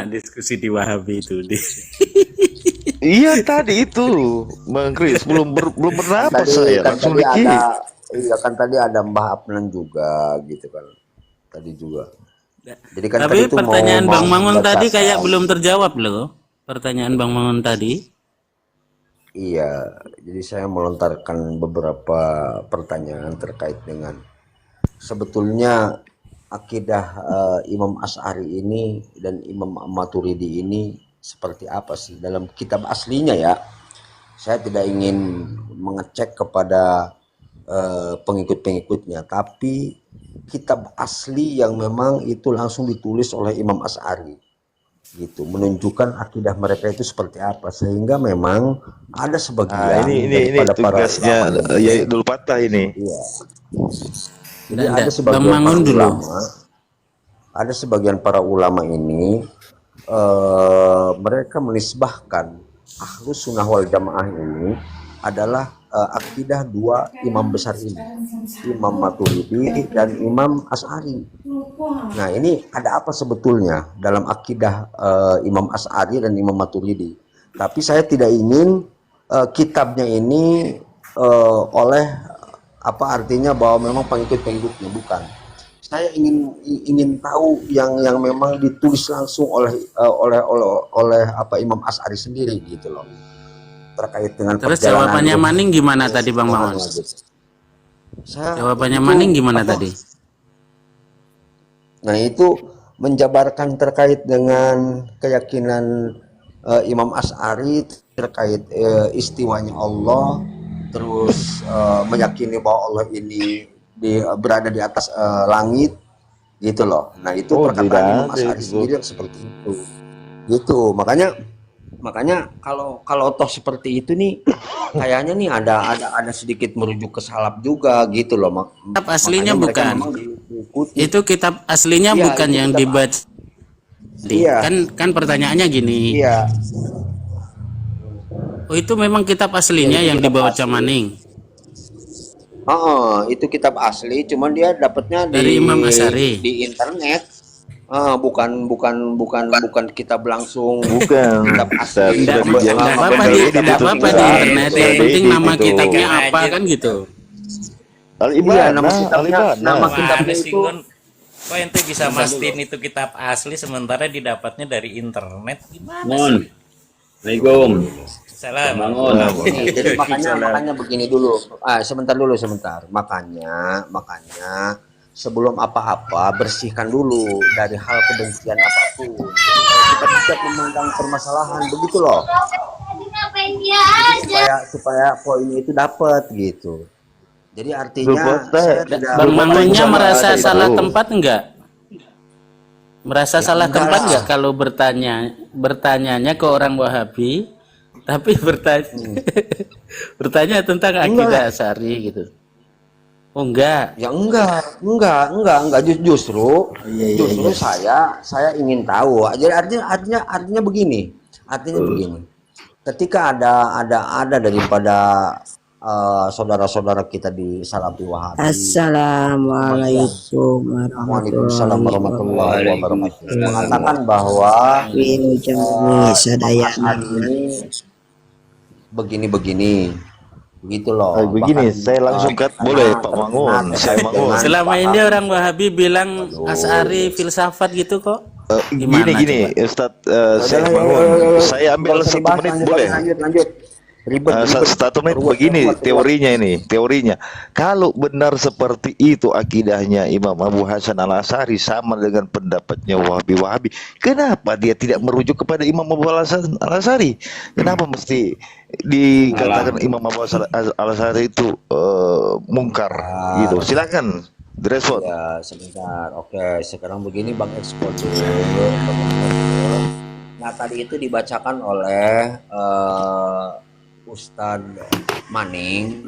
diskusi di Wahabi itu di. Iya tadi itu Bang Kris belum bernapas saya Kan langsung tadi dikit. ada, iya kan tadi ada Mbah Apnan juga gitu kan. Tadi juga. Jadi kan Tapi tadi itu pertanyaan mau Bang Mangun tadi kayak membacakan. belum terjawab loh. Pertanyaan Bang Mangun tadi. Iya, jadi saya melontarkan beberapa pertanyaan terkait dengan sebetulnya akidah Imam Asy'ari ini dan Imam Maturidi ini seperti apa sih dalam kitab aslinya ya. Saya tidak ingin mengecek kepada pengikut-pengikutnya, tapi kitab asli yang memang itu langsung ditulis oleh Imam Asy'ari gitu, menunjukkan akidah mereka itu seperti apa, sehingga memang ada sebagian Ini daripada para tugasnya ulama ya ini, Dul Patah ini. iya, jadi Nggak. ada Bang sebagian para Mangun dulu. ulama, ada sebagian para ulama ini mereka menisbahkan Ahlus Sunnah wal Jamaah ini adalah akidah dua imam besar ini, Imam Maturidi dan Imam Asy'ari. Nah, ini ada apa sebetulnya dalam akidah Imam Asy'ari dan Imam Maturidi? Tapi saya tidak ingin kitabnya ini oleh apa artinya bahwa memang pengikut-pengikutnya, bukan. Saya ingin tahu yang memang ditulis langsung oleh apa Imam Asy'ari sendiri gitu loh, terkait dengan Terus perjalanan jawabannya hidup. Maning gimana tadi Bang Mangun? Jawabannya Maning gimana tadi? Nah, itu menjabarkan terkait dengan keyakinan Imam Asy'ari terkait istiwanya Allah, terus meyakini bahwa Allah ini berada di atas langit gitu loh. Nah, itu perkataan Imam Asy'ari sendiri yang seperti itu. Gitu. Makanya kalau toh seperti itu nih kayaknya nih ada sedikit merujuk ke salaf juga gitu loh. Kitab aslinya Makanya mereka bukan. memang diikuti. Itu kitab aslinya Iya, bukan itu yang kitab dibaca. Iya. Kan pertanyaannya gini. Iya. Oh, itu memang kitab aslinya Iya, itu yang kitab dibawa asli. Maning Itu kitab asli, cuman dia dapatnya dari Imam Asy'ari. di internet. Bukan kitab langsung. Bukan. Kitab asli. Enggak Sudah apa-apa dijamin. di Itu enggak apa-apa di tulisan. internet. Yang penting Edit nama itu. kitabnya apa kan gitu. Iya, nama kitabnya, nama Wah, kitabnya ada sih, itu. Gon. Kok ente bisa mastiin itu kitab asli sementara didapatnya dari internet? Gimana Mon, sih? Assalamualaikum. Salam. Bangun. Nih, jadi makanya begini dulu. Sebentar. Makanya sebelum apa-apa bersihkan dulu dari hal kebencian apapun. Kita bisa memandang permasalahan begitu loh. Supaya poin itu dapat gitu. Jadi artinya saya tidak Bang Mangunnya Sama merasa ada itu. salah tempat enggak? Merasa salah enggak tempat lah. enggak kalau bertanyanya ke orang Wahabi tapi bertanya tentang akidah Asy'ari gitu. Oh enggak. Ya enggak. Justru saya ingin tahu. Jadi artinya begini. Ketika ada daripada saudara-saudara kita di Salafi Wahabi. Assalamualaikum Waalaikumsalam warahmatullahi wabarakatuh. wabarakatuh. Mengatakan bahwa Wilujeng sadaya hari ini begini, begitu loh. Begini, Bahkan, saya langsung cut boleh Pak Mangun. Saya Mangun. Selama ini orang Wahabi bilang Asy'ari filsafat gitu kok. Gimana Gini, Ustadz saya Mangun. Saya ambil 1 menit boleh? Lanjut. Ribet. 1 menit begini teorinya. Kalau benar seperti itu akidahnya Imam Abu Hasan Al-Asy'ari sama dengan pendapatnya Wahabi, kenapa dia tidak merujuk kepada Imam Abu Hasan Al-Asy'ari? Kenapa mesti dikatakan Imam Abu Hasan Al-Asy'ari itu mungkar gitu? Silakan direspon. Ya, sebentar. Oke, sekarang begini Bang Ekspor dulu. Nah, tadi itu dibacakan oleh Ustadz Maning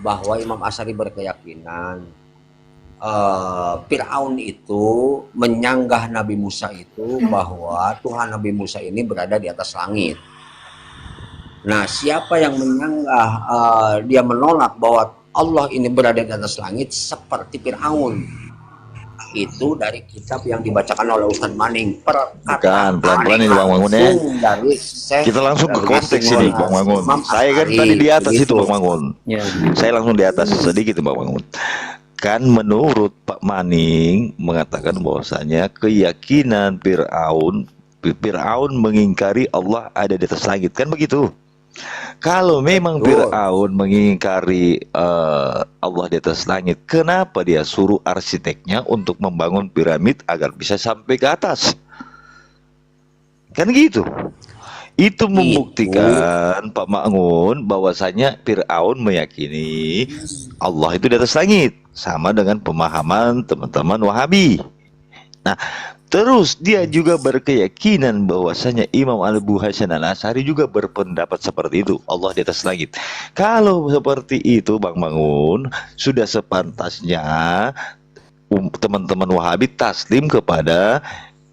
bahwa Imam Asy'ari berkeyakinan Fir'aun itu menyanggah Nabi Musa itu bahwa Tuhan Nabi Musa ini berada di atas langit. Nah, siapa yang menyanggah, dia menolak bahwa Allah ini berada di atas langit seperti Fir'aun. itu dari kitab yang dibacakan oleh Ustadz Maning. Bukan, pelan-pelan ini Bang Mangun ya. Dari Syekh Kita langsung ke konteks Rasulullah ini Bang Mangun. Imam Saya kan Asy'ari, tadi di atas begitu. itu Bang Mangun. Ya. Saya langsung di atas sedikit Bang Mangun. Kan menurut Pak Maning mengatakan bahwasanya keyakinan Fir'aun mengingkari Allah ada di atas langit, kan begitu? Kalau memang Betul. Fir'aun mengingkari Allah di atas langit, kenapa dia suruh arsiteknya untuk membangun piramid agar bisa sampai ke atas? Kan gitu. Itu membuktikan Pak Mangun bahwasanya Fir'aun meyakini Allah itu di atas langit, sama dengan pemahaman teman-teman Wahabi. Nah, terus dia juga berkeyakinan bahwasanya Imam Abu Hasan Al-Asy'ari juga berpendapat seperti itu, Allah di atas langit. Kalau seperti itu Bang Mangun, sudah sepantasnya teman-teman Wahabi taslim kepada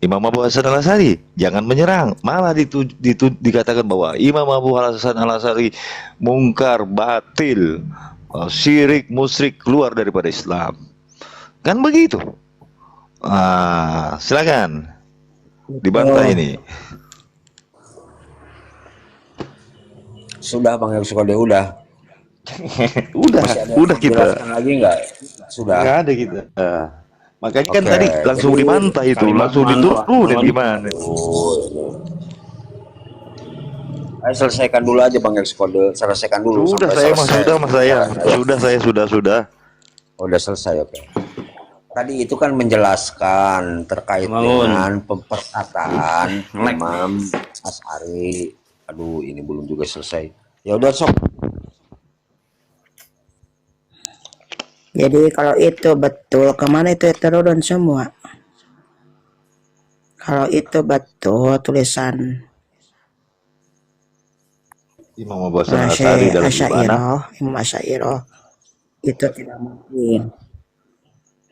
Imam Abu Hasan Al-Asy'ari, jangan menyerang. Malah dikatakan bahwa Imam Abu Hasan Al-Asy'ari mungkar, batil, syirik, musyrik, keluar daripada Islam. Kan begitu. Silakan dibantah ini. Sudah Bang Yaksukode, udah. udah kita. Jelaskan lagi nggak? Sudah. Nggak ada kita. Makanya kan Oke, tadi langsung jadi dibantah itu, langsung dituduh dan gimana? Ayo selesaikan dulu aja Bang Yaksukode, selesaikan dulu. Sudah sampai saya mas, selesai. sudah mas saya, sudah. Oh, udah selesai, oke. Tadi itu kan menjelaskan terkait dengan perkataan Imam Asy'ari. Aduh, ini belum juga selesai. Ya udah sok. Jadi kalau itu betul, kemana itu heterodon semua? Kalau itu betul tulisan Imam Abu Hasan Al-Asy'ari dalam Ibanah. Imam Asy'ari itu tidak mungkin.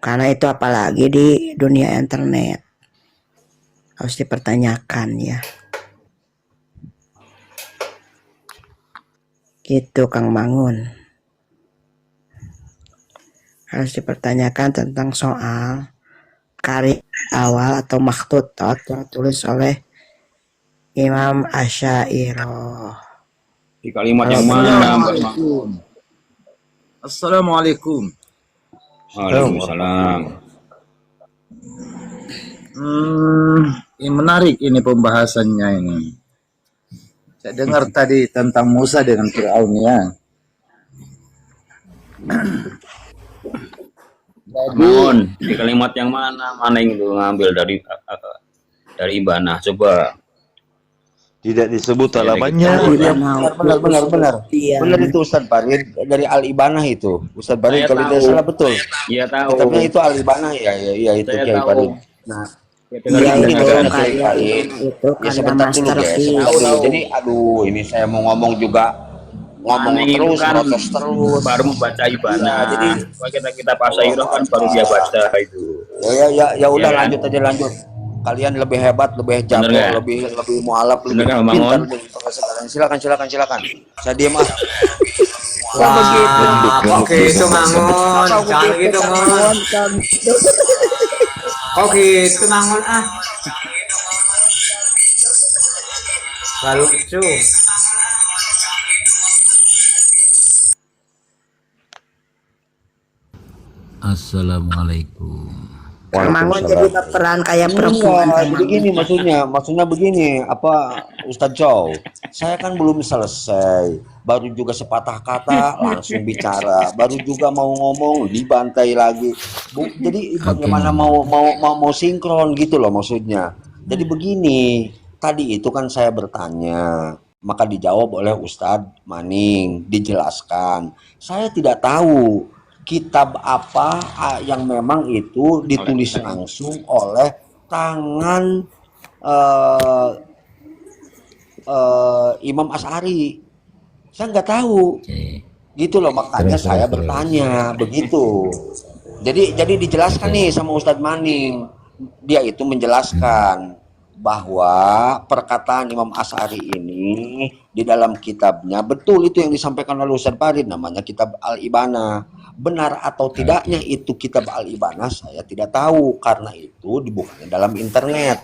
Karena itu apalagi di dunia internet harus dipertanyakan ya. Gitu Kang Mangun. Harus dipertanyakan tentang soal karya awal atau makhtutat yang ditulis oleh Imam Asy'ari. Di kalimat yang mana, Mbak Makmun? Assalamualaikum. Waalaikumsalam. Ini menarik ini pembahasannya ini. Saya dengar tadi tentang Musa dengan Fir'aun ya. Makmun, di kalimat yang mana yang itu ngambil dari Ibanah? Coba. Tidak disebut halamannya. Benar. Benar itu Ustadz Farid dari Al-Ibanah itu. Ustadz Farid Saya kalau tidak tahu. salah betul. Iya tahu. Kitabnya itu Al-Ibanah ya itu Saya Kiai tahu. Farid. Nah, Iya itu Kiai karya Farid. itu Ya karya sebentar dulu Master guys. Pi. Jadi aduh ini saya mau ngomong juga ngomong Maning itu terus, kan protes terus. baru membaca Ibanah. Iya, jadi kita Pasairah kan baru dia baca itu. Ya udah Iya kan? lanjut. Kalian lebih hebat, lebih jago, Bener nggak? lebih mualaf, lebih Bener nggak, pintar Mangun? dari sekarang. Silakan. Saya diam ah. Oke itu Mangun, jangan gitu Mangun. Oke itu Mangun ah. Gak lucu. Assalamualaikum. Kang Mangun jadi berperan kayak perempuan. Enggak, Kang jadi Mangun. gini maksudnya begini, apa Ustadz Chow, saya kan belum selesai, baru juga sepatah kata langsung bicara, baru juga mau ngomong dibantai lagi. Jadi bagaimana mau sinkron gitu loh maksudnya. Jadi begini, tadi itu kan saya bertanya, maka dijawab oleh Ustadz Maning, dijelaskan. Saya tidak tahu kitab apa yang memang itu ditulis langsung oleh tangan Imam Asy'ari. Saya nggak tahu, gitu loh, makanya saya bertanya begitu. Jadi dijelaskan nih sama Ustadz Maning, dia itu menjelaskan bahwa perkataan Imam Asy'ari ini di dalam kitabnya betul itu yang disampaikan oleh Ustaz Farid, namanya kitab Al-Ibanah. Benar atau tidaknya itu kitab Al-Ibanah saya tidak tahu karena itu dibuka dalam internet.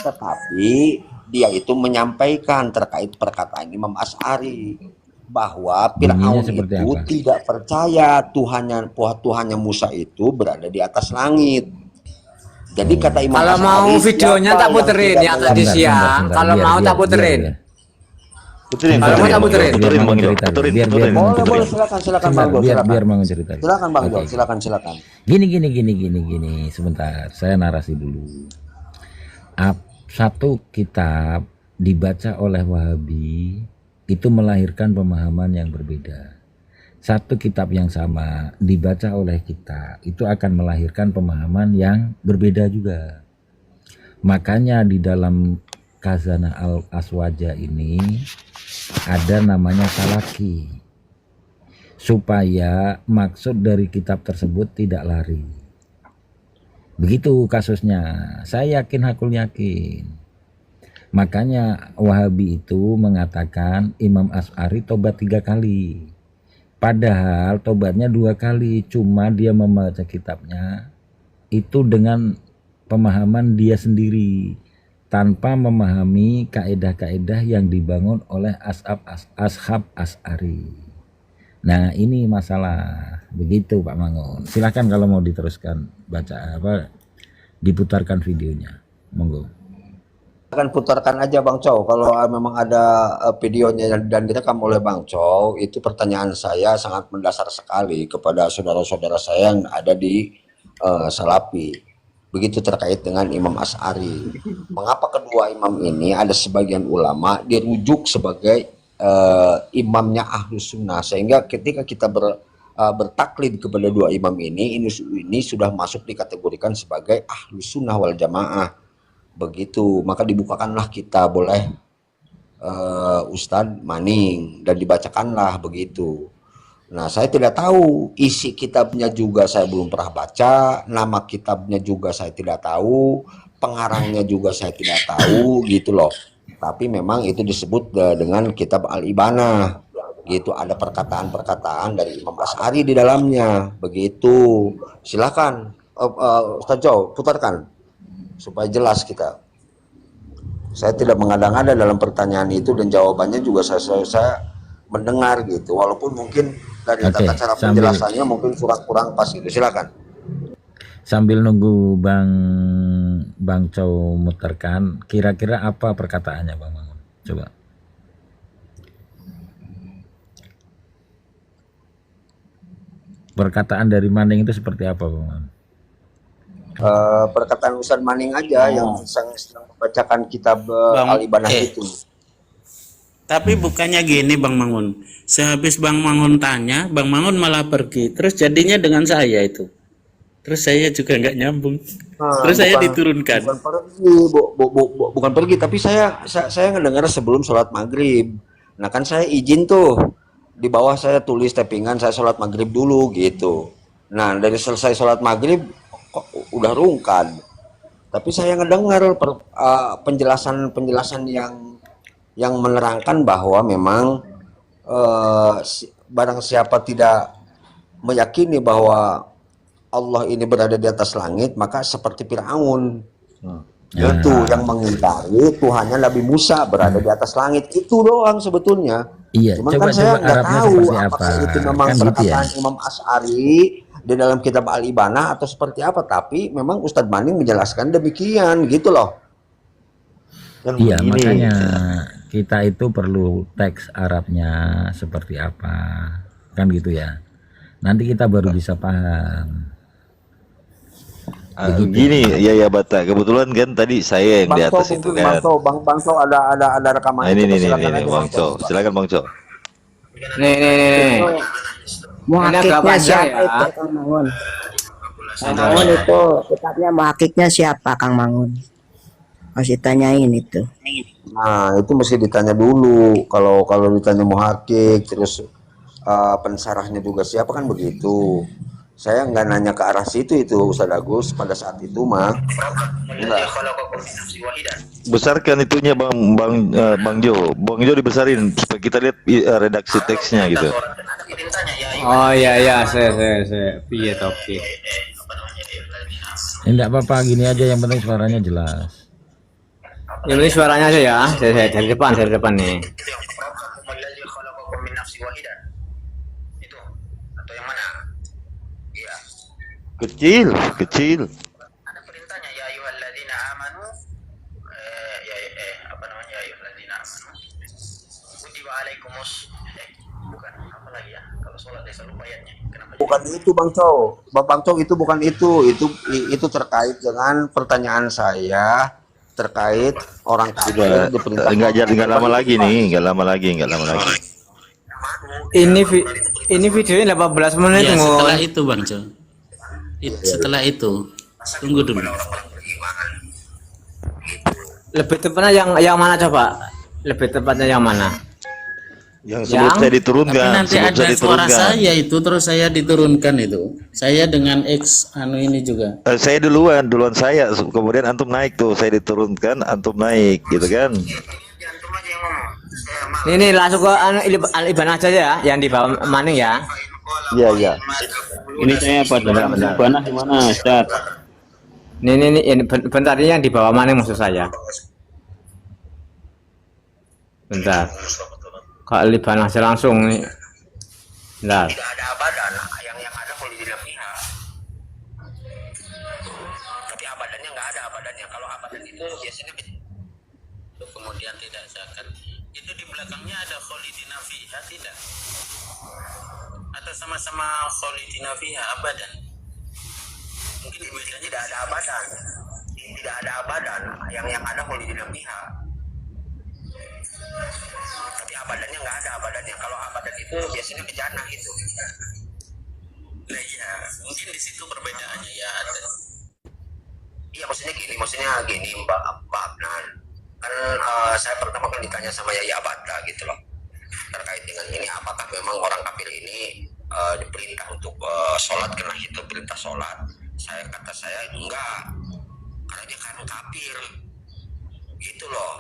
Tetapi dia itu menyampaikan terkait perkataan Imam Asy'ari bahwa Fir'aun itu tidak percaya Tuhannya Musa itu berada di atas langit. Jadi kata Imam Kalau Asy'ari, mau videonya tak puterin ya tadi siang. Kalau mau tak puterin. Puterin, Kalau mau tak puterin. puterin, Bang Jo. Puterin. Boleh, silakan Bang Jo, silakan. Biar mau cerita. Silakan Bang Jo, silakan. Gini. Sebentar, saya narasi dulu. Satu kitab dibaca oleh Wahabi itu melahirkan pemahaman yang berbeda. Satu kitab yang sama dibaca oleh kita itu akan melahirkan pemahaman yang berbeda juga. Makanya di dalam Khazanah Al-Aswaja ini ada namanya talaki, supaya maksud dari kitab tersebut tidak lari. Begitu kasusnya, saya yakin, hakul yakin. Makanya Wahabi itu mengatakan Imam Asy'ari tobat 3 kali. Padahal tobatnya 2 kali, cuma dia membaca kitabnya itu dengan pemahaman dia sendiri, tanpa memahami kaedah-kaedah yang dibangun oleh ashab Asy'ari. Nah ini masalah, begitu Pak Mangun. Silahkan kalau mau diteruskan baca diputarkan videonya, monggo. Akan putarkan aja Bang Chow kalau memang ada videonya dan direkam oleh Bang Chow. Itu pertanyaan saya sangat mendasar sekali kepada saudara-saudara saya yang ada di Salafi, begitu terkait dengan Imam Asy'ari. Mengapa kedua imam ini ada sebagian ulama dirujuk sebagai imamnya Ahlus Sunnah, sehingga ketika kita bertaklid kepada dua imam ini sudah masuk dikategorikan sebagai Ahlus Sunnah wal Jamaah. Begitu, maka dibukakanlah kitab boleh Ustadz Maning dan dibacakanlah begitu. Nah, saya tidak tahu isi kitabnya, juga saya belum pernah baca, nama kitabnya juga saya tidak tahu, pengarangnya juga saya tidak tahu gitu loh. Tapi memang itu disebut dengan kitab Al-Ibanah. Gitu, ada perkataan-perkataan dari Imam Asy'ari di dalamnya. Begitu. Silakan Ustaz Jo, putarkan supaya jelas kita. Saya tidak mengada-ngada dalam pertanyaan itu dan jawabannya juga saya mendengar gitu. Walaupun mungkin dari tata cara penjelasannya mungkin kurang pas gitu. Silakan. Sambil nunggu Bang Chow muterkan, kira-kira apa perkataannya Bang Mangun? Coba. Perkataan dari Maning itu seperti apa Bang Mangun? Perkataan Ustaz Maning aja yang sedang membacakan kitab Al-Ibanah itu. Tapi bukannya gini Bang Mangun, sehabis Bang Mangun tanya, Bang Mangun malah pergi, terus jadinya dengan saya itu, terus saya juga nggak nyambung, terus saya diturunkan. Bukan pergi, tapi saya ngedengar sebelum sholat maghrib. Nah kan saya izin tuh, di bawah saya tulis tappingan saya sholat maghrib dulu gitu. Nah dari selesai sholat maghrib kok udah rungkan, tapi saya ngedengar penjelasan yang menerangkan bahwa memang barang siapa tidak meyakini bahwa Allah ini berada di atas langit, maka seperti Fir'aun itu yang mengingkari Tuhannya Nabi Musa berada di atas langit. Itu doang sebetulnya. Iya, cuman kan saya nggak tahu apakah itu memang kan perkataan gitu ya? Imam Asy'ari di dalam kitab Al-Ibanah atau seperti apa, tapi memang Ustadz Maning menjelaskan demikian gitu loh. Kan Iya, begini. makanya kita itu perlu teks Arabnya seperti apa, kan gitu ya. Nanti kita baru bisa paham. Gini ya Bata, kebetulan kan tadi saya yang di atas itu kan. Bang So ada rekaman. Ini Bang Co. Silakan Bang Co. Nih. Muhakiknya siapa itu Kang Mangun? Kang Mangun itu kitabnya muhakiknya siapa Kang Mangun? Masih tanyain itu. Nah itu mesti ditanya dulu. Kalau ditanya muhakik terus pensarahnya juga siapa, kan begitu. Saya nggak nanya ke arah situ itu Ustaz Agus pada saat itu mah. Enggak. Besarkan itunya Bang Jo. Bang Jo dibesarin supaya kita lihat redaksi teksnya gitu. Oh iya, saya. Piye oke. Enggak apa-apa, gini aja, yang penting suaranya jelas. Yang penting suaranya aja ya. Saya dari depan nih. Kecil. Ada perintahnya ya ayyuhalladzina amanu apa namanya ya ayyuhalladzina amanu kutiba alaikumus bukan apa lagi ya kalau sholat saya lupa ayatnya kenapa Bukan itu Bang Cow, itu bukan itu terkait dengan pertanyaan saya terkait orang kafir diperintah. Enggak lama lagi nih, enggak lama lagi. Ini videonya 18 menit Ya, Ngun. setelah itu Bang Jo. Setelah itu tunggu dulu. Lebih tepatnya yang mana coba? Lebih tepatnya yang mana? Yang sebelum saya diturunkan, Tapi nanti sebelum ada saya suara diturunkan. saya itu terus saya diturunkan itu. Saya dengan X ini juga. Saya duluan saya, kemudian antum naik tuh, saya diturunkan, antum naik, gitu kan? Ini langsung ke Al-Iban aja ya, yang di bawah Maning ya. Iya. Ini saya pada Ibanah di mana, Ustaz? Ini bentar, ini yang di bawah Maning maksud saya. Bentar. Ke Al-Iban aja langsung nih. Bentar. tidak ada abadan yang ada kholidina fiha tapi abadannya nggak ada abadannya kalau abadan itu biasanya kemudian tidak zakat itu di belakangnya ada kholidina fiha tidak atau sama-sama kholidina fiha abadan mungkin bedanya tidak ada abadan yang ada kholidina fiha tapi abadannya nggak ada abadannya kalau abadan itu biasanya bejana gitu nah iya mungkin di situ perbedaannya ya ada iya maksudnya gini Mbak Abnan kan saya pertama kan ditanya sama Yaya Abata gitu loh terkait dengan ini apakah memang orang kafir ini diperintah untuk sholat karena itu perintah sholat kata saya enggak karena dia kan kafir gitu loh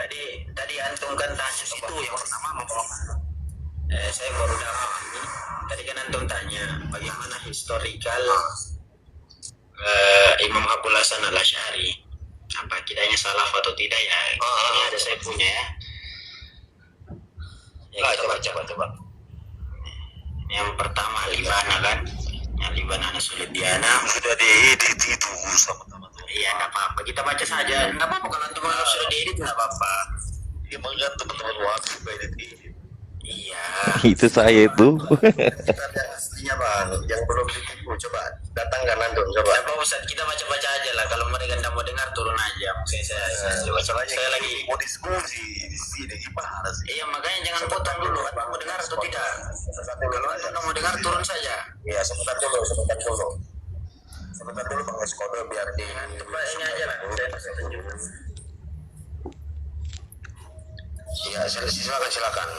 tadi antum kan tanya itu yang pertama saya baru dapat ini tadi kan antum tanya bagaimana historical Imam Abul Hasan Al-Asy'ari apa kidanya salah atau tidak ya ini ada saya punya ya kita coba yang pertama Libana kan yang Libana Nasulidiana sudah diedit itu sama teman-teman iya nggak apa-apa kita baca saja nggak apa-apa kalau teman sudah diedit nggak apa-apa dia mengingat teman-teman waktu edit iya Itu saya itu. yang aslinya bang yang belum ditipu coba datangkan antum coba apa Ustaz kita baca-baca aja lah kalau mereka tidak mau dengar turun aja saya lagi mau diskusi di sini gimana sih iya makanya jangan potong dulu antum mau dengar atau tidak kalau antum mau dengar turun saja iya sebentar dulu Bang Eskodo biar di ini aja lah iya silakan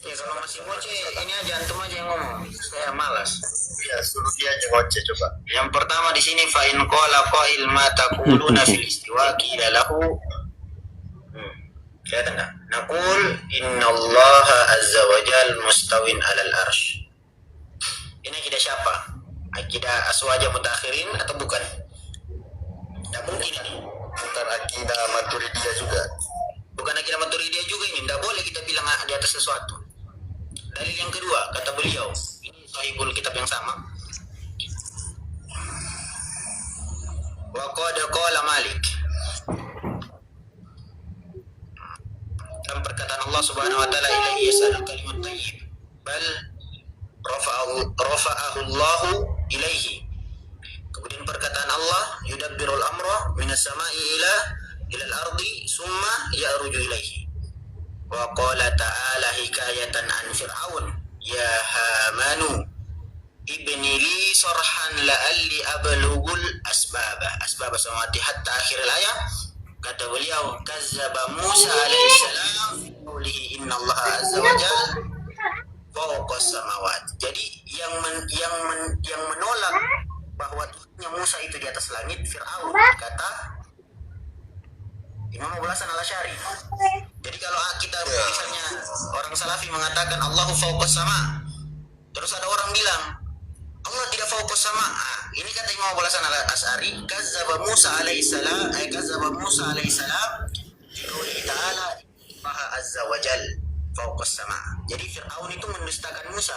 ya kalau masih ngoceh ini aja antum aja yang ngomong saya malas ya suruh dia aja ngoceh coba yang pertama di sini fa in qala qail ma taquluna fil istiwa qila lahu kelihatan enggak naqul innallaha azza wa jal mustawin alal arsh ini akidah siapa akidah aswaja mutakhirin atau bukan tidak mungkin ini bukan akidah maturidiyah juga bukan akidah maturidiyah juga ini tidak boleh kita bilang di atas sesuatu. Dalil yang kedua kata beliau ini sahibul kitab yang sama wa qad qala Malik dalam perkataan Allah Subhanahu wa taala ilaihi yasalul kalimat thayyib bal rafa'ahu Allah ilaihi kemudian perkataan Allah yudabbirul amra minas sama'i ila al-ardi summa ya'ruju ilaihi wa qala ta'ala hikayatan an fir'aun ya hamanu ibni li sarhan la'alli ablughul asbab samawati hatta akhir al-ayat kata beliau kazzaba Musa alaihi salam qawlihi innallaha azza wa jalla fawqa samawati jadi yang menolak bahwa Tuhannya Musa itu di atas langit, Fir'aun, kata Imam Abu Hasan Al-Asy'ari. Jadi kalau kita misalnya orang Salafi mengatakan Allahu fawqas sama, terus ada orang bilang Allah tidak fawqas sama, ini kata Imam Abu Hasan Al-Asy'ari, kazzaba Musa alaihissalam, kazzaba Musa alaihissalam biqaulihi ta'ala Maha azza wa jal fawqas sama. Jadi Fir'aun itu mendustakan Musa,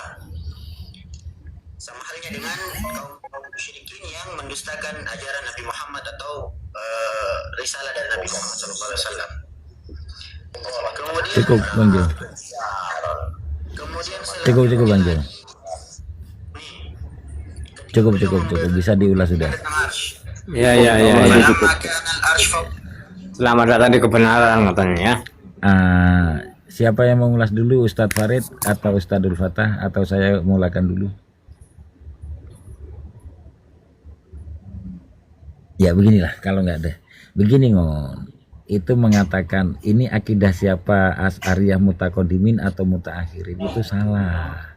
sama halnya dengan kaum musyrikin yang mendustakan ajaran Nabi Muhammad atau risalah dari Nabi Muhammad SAW. Kemudian Cukup Bang Jo. kemudian Cukup Bang Jo. Cukup bisa diulas sudah. Ya, cukup. Selamat datang di kebenaran katanya ya. Siapa yang mau ulas dulu, Ustadz Farid atau Ustadzul Fatah, atau saya mulakan dulu? Ya beginilah, kalau nggak ada begini ngon, itu mengatakan ini akidah siapa, Asy'ariyah mutaqaddimin atau mutaakhirin, itu salah.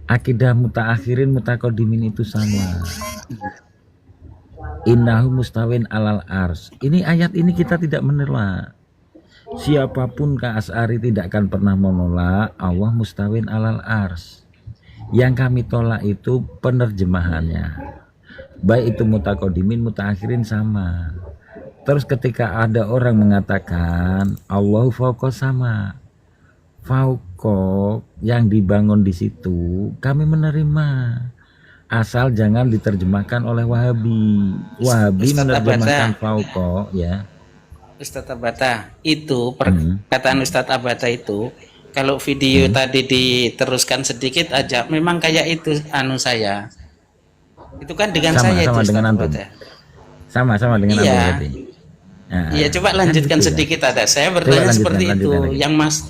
Akidah mutaakhirin mutaqaddimin itu sama. Innahu mustawin alal ars. Ini ayat ini kita tidak menolak. Siapapun ke Asy'ari tidak akan pernah menolak Allah mustawin alal ars. Yang kami tolak itu penerjemahannya. Baik itu mutaqaddimin mutaakhirin sama. Terus ketika ada orang mengatakan Allahu fawqas sama, fauqa yang dibangun di situ kami menerima, asal jangan diterjemahkan oleh Wahabi. Wahabi menerjemahkan fauqa ya. Ustadz Abata, itu perkataan Ustadz Abata itu, kalau video tadi diteruskan sedikit aja, memang kayak itu saya. Itu kan dengan saya itu dengan antum. Sama dengan antum berarti. Nah, iya, coba lanjutkan gitu sedikit ada. Saya bertanya seperti itu, lagi. yang Mas.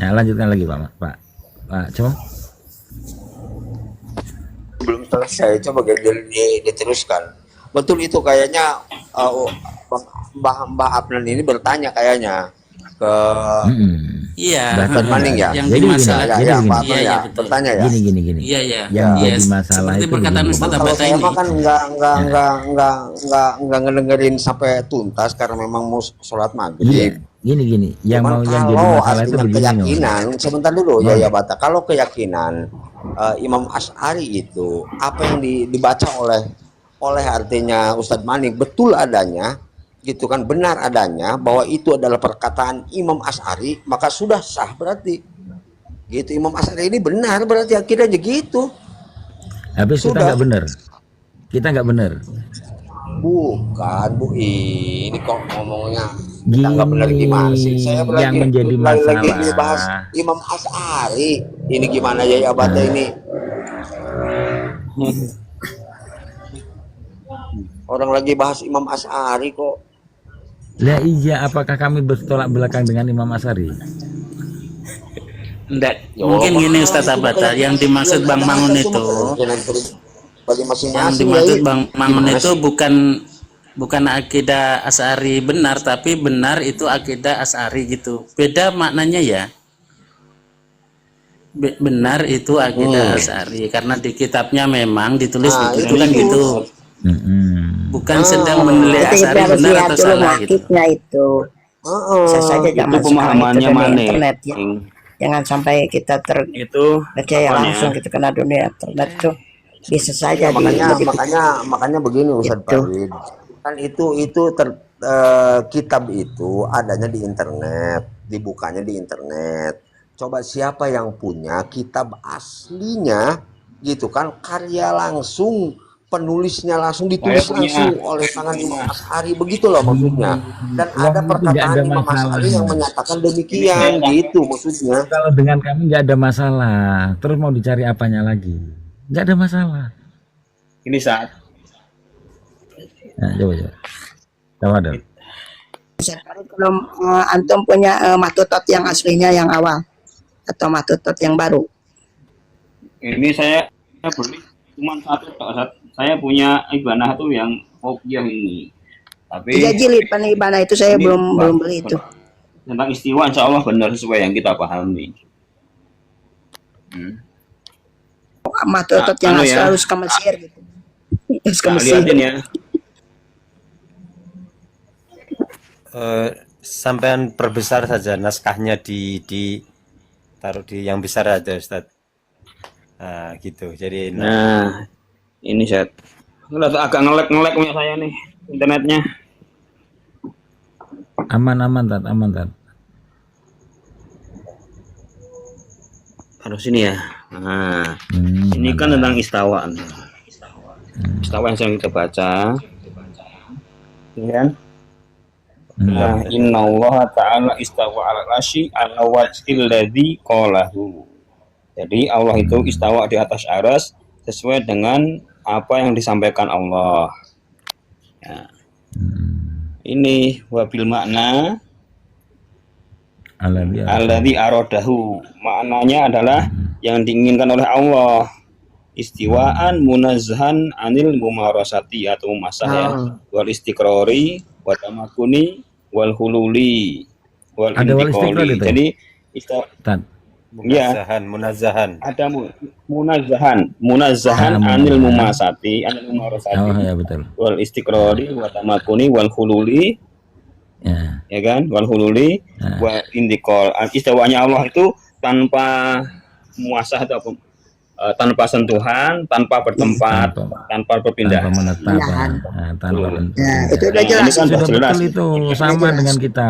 Ya, lanjutkan lagi Pak. Coba. Belum selesai, coba diteruskan. Betul itu kayaknya Mbak Afnan ini bertanya kayaknya ke Iya, Ustadz Maning ya. yang Jadi dimasalah. gini, Iya, Pak Iya, ya, betul. bertanya ya. Gini. Iya. Yang jadi masalah seperti itu perkataan begini. Ustadz Kalau Abata saya ini. mah kan nggak ngedengerin sampai tuntas karena memang mau sholat Iya, maghrib. gini. Yang Cuman mau yang jadi kalau masalah itu artinya begini. keyakinan, sebentar dulu ya Bata. Kalau keyakinan Imam Asy'ari itu apa yang dibaca oleh artinya Ustadz Manik betul adanya, gitu kan, benar adanya bahwa itu adalah perkataan Imam Asy'ari, maka sudah sah berarti. Gitu, Imam Asy'ari ini benar berarti akidahnya gitu. Habis kita nggak benar. Kita nggak benar. Bukan, Bu. Ini kok ngomongnya kita nggak benar gimana sih? Saya yang menjadi lagi masalah. bahas Imam Asy'ari. Ini gimana ya Abata ini? Orang lagi bahas Imam Asy'ari kok. Lah iya, apakah kami bertolak belakang dengan Imam Asy'ari? Enggak, mungkin gini Ustadz Abata, yang dimaksud Bang Mangun itu, yang dimaksud Bang Mangun itu bukan akidah Asy'ari benar, tapi benar itu akidah Asy'ari gitu. Beda maknanya ya. Benar itu akidah Asy'ari karena di kitabnya memang ditulis begitu kan gitu. Bukan sedang menilai Asy'ari benar atau salah gitu. Itu bisa saja Itu zaman sekarang pemahamannya itu dunia mana? internet ya. Jangan sampai kita Itu percaya langsung gitu kena dunia internet tuh bisa saja makanya begini Ustadz Gitu. Farid. Kan itu kitab itu adanya di internet, dibukanya di internet. Coba siapa yang punya kitab aslinya gitu kan, karya langsung, penulisnya langsung ditulis langsung oleh tangan Imam Asy'ari, begitu loh maksudnya. Dan ada perkataan Imam Asy'ari yang menyatakan demikian, gitu maksudnya. Kalau dengan kami nggak ada masalah, terus mau dicari apanya lagi? Nggak ada masalah. ini saat Nah, coba dong. kalau antum punya matutot yang aslinya yang awal atau matutot yang baru. ini saya beli cuma satu Pak. Saya punya Ibanah tuh yang kopiah ini. Tapi 3 jilid Panibana itu saya ini belum beli itu. tentang istiwa insya Allah benar sesuai yang kita pahami. Mah tutup yang anu ya. harus ke Mesir gitu. Harus ke Nah, Mesir. liatin ya. Sampean perbesar saja naskahnya taruh di yang besar aja Ustaz. Nah, gitu. Jadi enak. Nah, ini set. Udah agak ngelek punya saya nih internetnya. Aman tat. Harus ini ya. Nah, ini kan tentang istawa. Istawa yang sedang kita baca. Ini kan? Nah, innallaha ta'ala istawa 'alal 'arsy 'ala wajhil ladzi qalahu. Jadi Allah itu istawa di atas aras sesuai dengan apa yang disampaikan Allah. Ya. Ini wabil makna alladzi aradahu. Maknanya adalah yang diinginkan oleh Allah. Istiwaan munazzahan anil mumarasati atau mumasah ya. Wal istiqrari wa tamakuni wal hululi wal Ada wal istiqrar intiqali. itu? Jadi Tat. Munazzahan. ada munazzahan anil mumasati anil mumarasati Oh ya betul. wal istiqrari wa tamakuni wal hululi, ya kan, wal hululi wa intiqal. Istawanya Allah itu tanpa muasah atau apa, tanpa sentuhan, tanpa bertempat, tanpa berpindah. Tanpa menetap, tanpa Ya, itu udah Ini jelas. kan sudah jelas. betul itu sama dengan kita,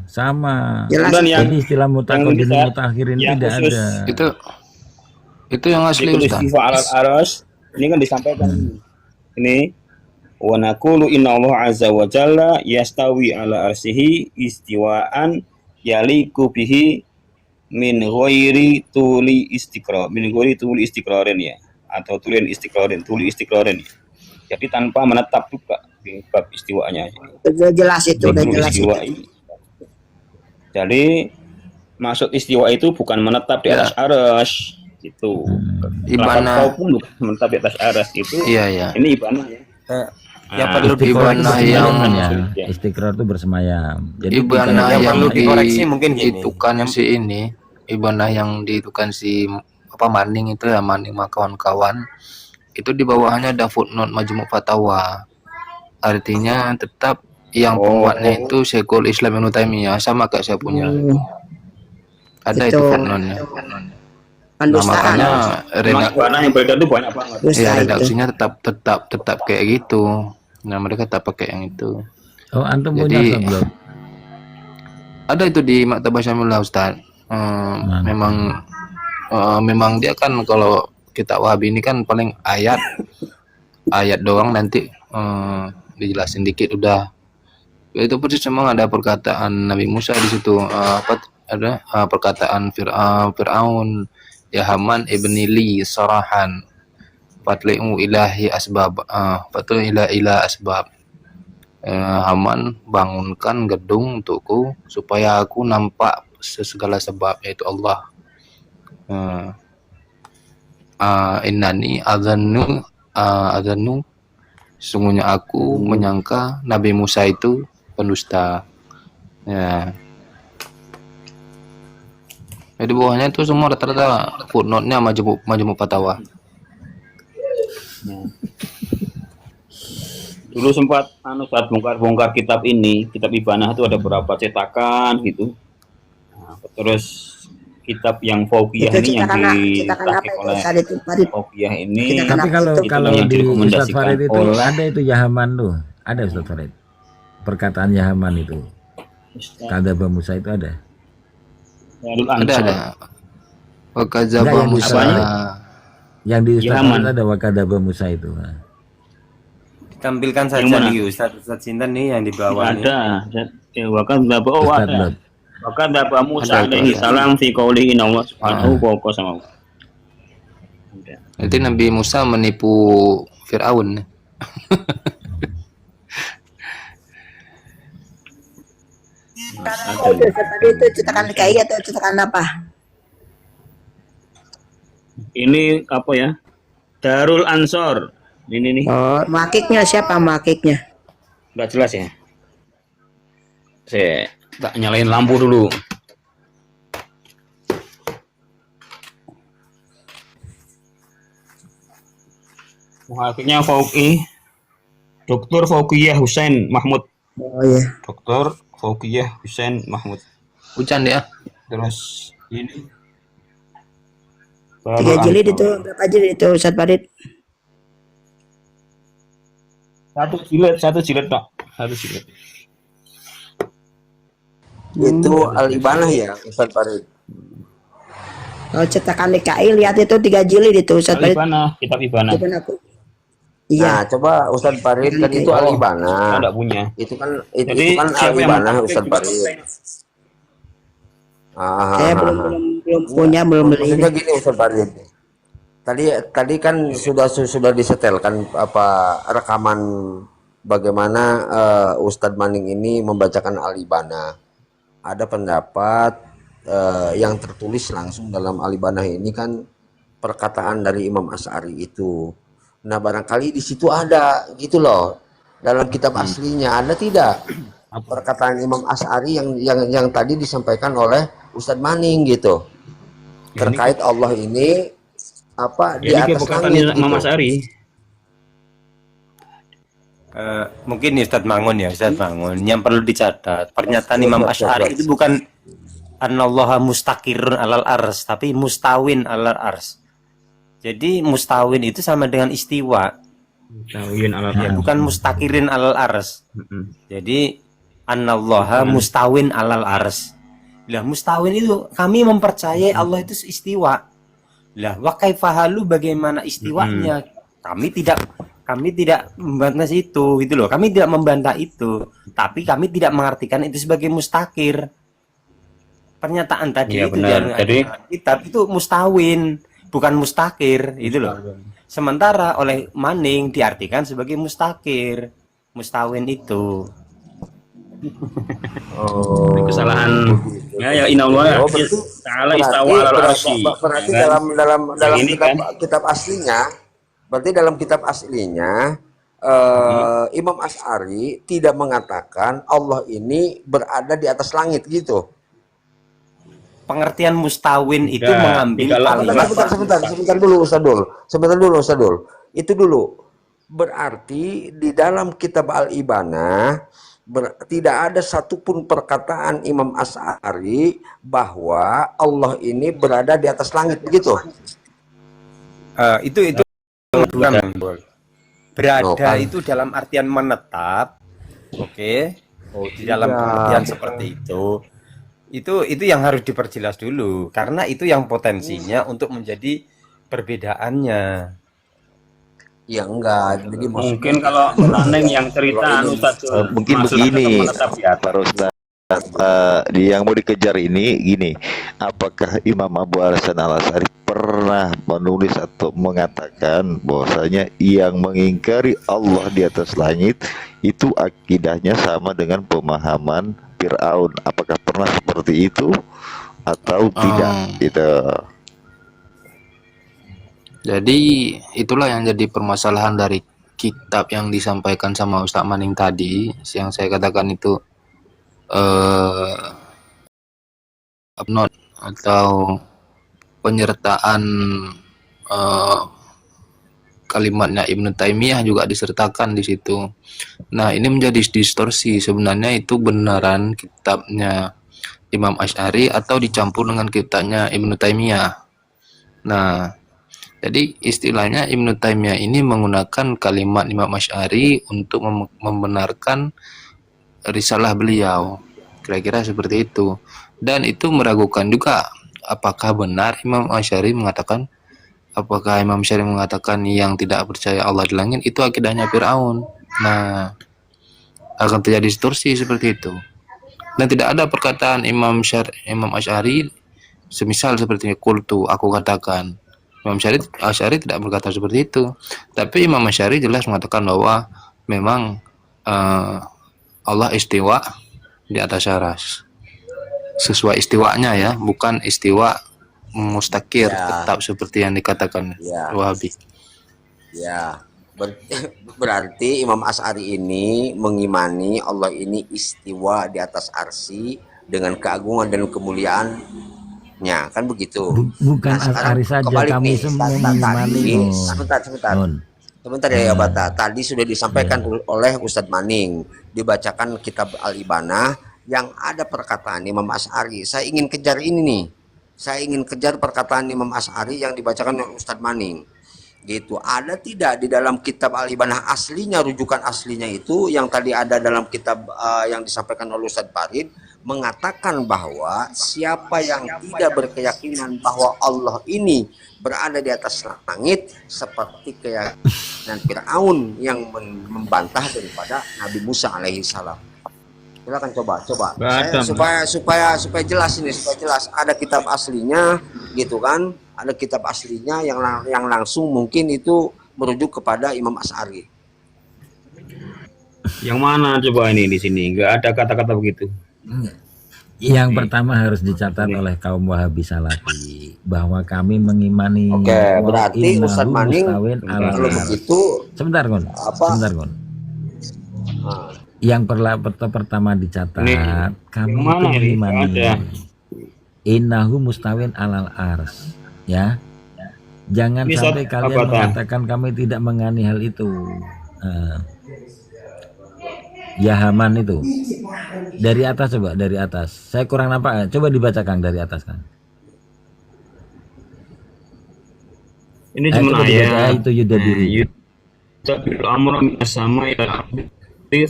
sama. Jelas. Dan yang Jadi istilah mutakodim mutakhirin yang tidak khusus ada. Itu yang asli Dikul Ustaz. istiwa alal aras, ini kan disampaikan ini wa naqulu inna Allah azza wa jalla yastawi ala arsihi istiwaan yaliku bihi min ghairi tuli istiqrarin ya, atau tuli istiqrarin ya. Jadi tanpa menetap juga di bab istiwanya. Udah jelas itu, udah jelas itu. Jadi maksud istiwa itu bukan menetap di atas aras itu. Ibana Kau pun bukan menetap di atas aras itu. iya. Ini ibana ya. Yang perlu ibana Istiqrar itu bersemayam. Jadi ibana yang yang perlu dikoreksi mungkin gini. dihitungkan si ini, ibana yang dihitungkan si Maning itu ya, Maning sama kawan-kawan. Itu di bawahnya ada footnote Majmu' Fatawa. Artinya tetap yang pembuatnya itu Syekhul Islam Ibnu Taimiyah, sama kayak saya punya. Ada itu footnote-nya. Nah, makanya Ibana yang beredar itu banyak banget. ya redaksinya tetap kayak gitu. Nah, mereka tetap pakai yang itu. Oh, antum punya Jadi sebelum? ada itu di Maktabah Syamilullah Ustaz. Memang dia kan kalau kita Wahabi ini kan paling ayat doang, nanti dijelasin dikit udah. Itu persis memang ada perkataan Nabi Musa di situ, ada perkataan Fir'aun, ya Haman ibnili sarahan fatli'u ilahi asbab, fatul ila asbab. Haman, bangunkan gedung untukku supaya aku nampak segala sebab, yaitu Allah. Innani adzannu sesungguhnya aku menyangka Nabi Musa itu pendusta. Ya. Jadi bawahnya itu semua rata-rata footnote-nya Majmu' Fatawa. Dulu sempat bongkar kitab ini, kitab Ibanah itu ada berapa cetakan gitu. Nah, terus kitab yang Fauqiyah ini yang ditahqiq oleh Fauqiyah ini. Tapi kalau yang di Ustaz direkomendasikan Farid itu oleh ada itu Yahaman tuh, ada Ustaz Farid. Perkataan Yahaman itu. Kadaba Musa itu ada. Ada. Wakadzaba Enggak, Musa. Yang di Ustaz Yahaman. Farid ada Wakadaba Musa itu. Tampilkan saja nih Ustaz Sinten nih yang di bawah nih. Ada. Ada. Maka dapat Musa alaihi salam fi qoulihi inna Allah subhanahu wa ta'ala. Nanti Nabi Musa menipu Fir'aun. Tadi itu cetakan DKI atau cetakan apa? Ini apa ya? Darul Ansor. Ini nih. Oh, makiknya siapa makiknya? Enggak jelas ya. Saya tak nyalain lampu dulu. Muhakiknya Fauqi, Dr. Fauqiyah Hussein Mahmud. Oh iya. Dr. Fauqiyah Hussein Mahmud. Hujan ya. Terus ini 3 baru jilid Arif itu, berapa jilid itu Ustaz Farid? satu jilid Pak. Satu jilid. Itu Al-Ibanah ya Ustaz Farid. Kalau cetakan DKI lihat itu 3 jilid itu Ustaz Farid. Al-Ibanah, kitab Ibanah. Itu kan aku. Nah, Iya. coba Ustaz Farid kan itu Saya Al-Ibanah. enggak punya. Itu kan Jadi itu kan siapa yang Al-Ibanah mau Ustaz juga Farid. saya. Saya belum punya, belum beli. Maksudnya gini Ustaz Farid. Tadi kan sudah disetelkan apa rekaman bagaimana Ustadz Maning ini membacakan Al-Ibanah. Ada pendapat yang tertulis langsung dalam Al-Ibanah ini kan perkataan dari Imam Asy'ari itu. Nah, barangkali di situ ada gitu loh. Dalam kitab aslinya ada tidak perkataan Imam Asy'ari yang tadi disampaikan oleh Ustadz Maning gitu. Terkait Allah ini apa di Ini atas perkataan langit Imam gitu. Asy'ari. Mungkin Ustadz Mangun ya, Ustadz Mangun. Yang perlu dicatat, pernyataan Imam Asy'ari itu bukan Anallaha mustaqirun alal ars, tapi mustawin alal ars. Jadi mustawin itu sama dengan istiwa, Tawin ya, alat. bukan mustaqirin alal ars. Jadi Anallaha mustawin alal ars. Lah mustawin itu kami mempercayai Allah itu istiwa. Lah wa kaifahalu bagaimana istiwanya? Kami tidak membantah itu gitu loh. Kami tidak membantah itu, tapi kami tidak mengartikan itu sebagai mustakir. Pernyataan tadi Iya, itu benar. Jadi kitab itu mustawin, bukan mustakir, itu loh. Sementara oleh Maning diartikan sebagai mustakir. Mustawin itu. Oh, kesalahan. Ya innallaha ta'ala istawa alal arsy. berarti Ya kan? dalam ini kitab aslinya, berarti dalam kitab aslinya Imam Asy'ari tidak mengatakan Allah ini berada di atas langit gitu. Pengertian mustawin itu Tidak, mengambil tidak lah. kalimat Sebentar dulu Ustaz Dul. Itu dulu. Berarti di dalam kitab Al-Ibanah tidak ada satupun perkataan Imam Asy'ari bahwa Allah ini berada di atas langit begitu. itu bukan berada Oh, kan. itu dalam artian menetap. Oke. Di dalam pengertian seperti itu yang harus diperjelas dulu, karena itu yang potensinya untuk menjadi perbedaannya. Ya enggak. Jadi mungkin kalau Naneng yang cerita Ustaz Mungkin maksud begini, menetap di atas. Pak Ustaz. Yang mau dikejar ini gini, apakah Imam Abu Hasan Al-Asy'ari pernah menulis atau mengatakan bahwasanya yang mengingkari Allah di atas langit itu akidahnya sama dengan pemahaman Fir'aun? Apakah pernah seperti itu atau tidak? Gitu. Jadi itulah yang jadi permasalahan dari kitab yang disampaikan sama Ustaz Maning tadi, yang saya katakan itu upload atau penyertaan kalimatnya Ibnu Taimiyah juga disertakan di situ. Nah, ini menjadi distorsi. Sebenarnya itu benaran kitabnya Imam Asy'ari atau dicampur dengan kitabnya Ibnu Taimiyah. Nah, jadi istilahnya Ibnu Taimiyah ini menggunakan kalimat Imam Asy'ari untuk membenarkan risalah beliau. Kira-kira seperti itu. Dan itu meragukan juga apakah benar Imam Asy'ari mengatakan, apakah Imam Asy'ari mengatakan yang tidak percaya Allah di langit itu akidahnya Fir'aun. Nah, akan terjadi distorsi seperti itu. Dan tidak ada perkataan Imam Asy'ari semisal seperti qultu, aku katakan. Imam Asy'ari tidak berkata seperti itu. Tapi Imam Asy'ari jelas mengatakan bahwa memang Allah istiwa di atas aras. Sesuai istiwanya ya, bukan istiwa mustakir tetap seperti yang dikatakan Wahabi. Ya, berarti Imam Asy'ari ini mengimani Allah ini istiwa di atas arsy dengan keagungan dan kemuliaannya, kan begitu. Bukan Nah, sekarang Asy'ari saja, kembali kami nih, semua tadi, mengimani. sebentar. Sebentar ya Bata, tadi sudah disampaikan oleh Ustadz Maning, dibacakan kitab Al-Ibanah yang ada perkataan Imam Asy'ari. Saya ingin kejar ini nih, saya ingin kejar perkataan Imam Asy'ari yang dibacakan oleh Ustadz Maning. Gitu, ada tidak di dalam kitab Al-Ibanah aslinya, rujukan aslinya itu yang tadi ada dalam kitab yang disampaikan oleh Ustadz Farid, mengatakan bahwa siapa yang tidak berkeyakinan bahwa Allah ini berada di atas langit seperti keyakinan Firaun yang membantah daripada Nabi Musa alaihi salam. Silakan coba supaya jelas ini, supaya jelas ada kitab aslinya gitu kan, ada kitab aslinya yang langsung mungkin itu merujuk kepada Imam Asy'ari. Yang mana coba ini di sini? Nggak ada kata-kata begitu. Yang pertama harus dicatat oleh kaum Wahabi Salafi bahwa kami mengimani. Oke, berarti Ustadz Maning kalau begitu sebentar Gon. Yang pertama dicatat kami mengimani innahu mustawin alal ars, ya. Jangan sampai kalian mengatakan kami tidak mengani hal itu. Yahaman itu dari atas, coba dari atas. Saya kurang nampak, coba dibacakan dari atas kan. Ini cuma ayat itu Yuda biru. Tabil amra minas samai ila ardi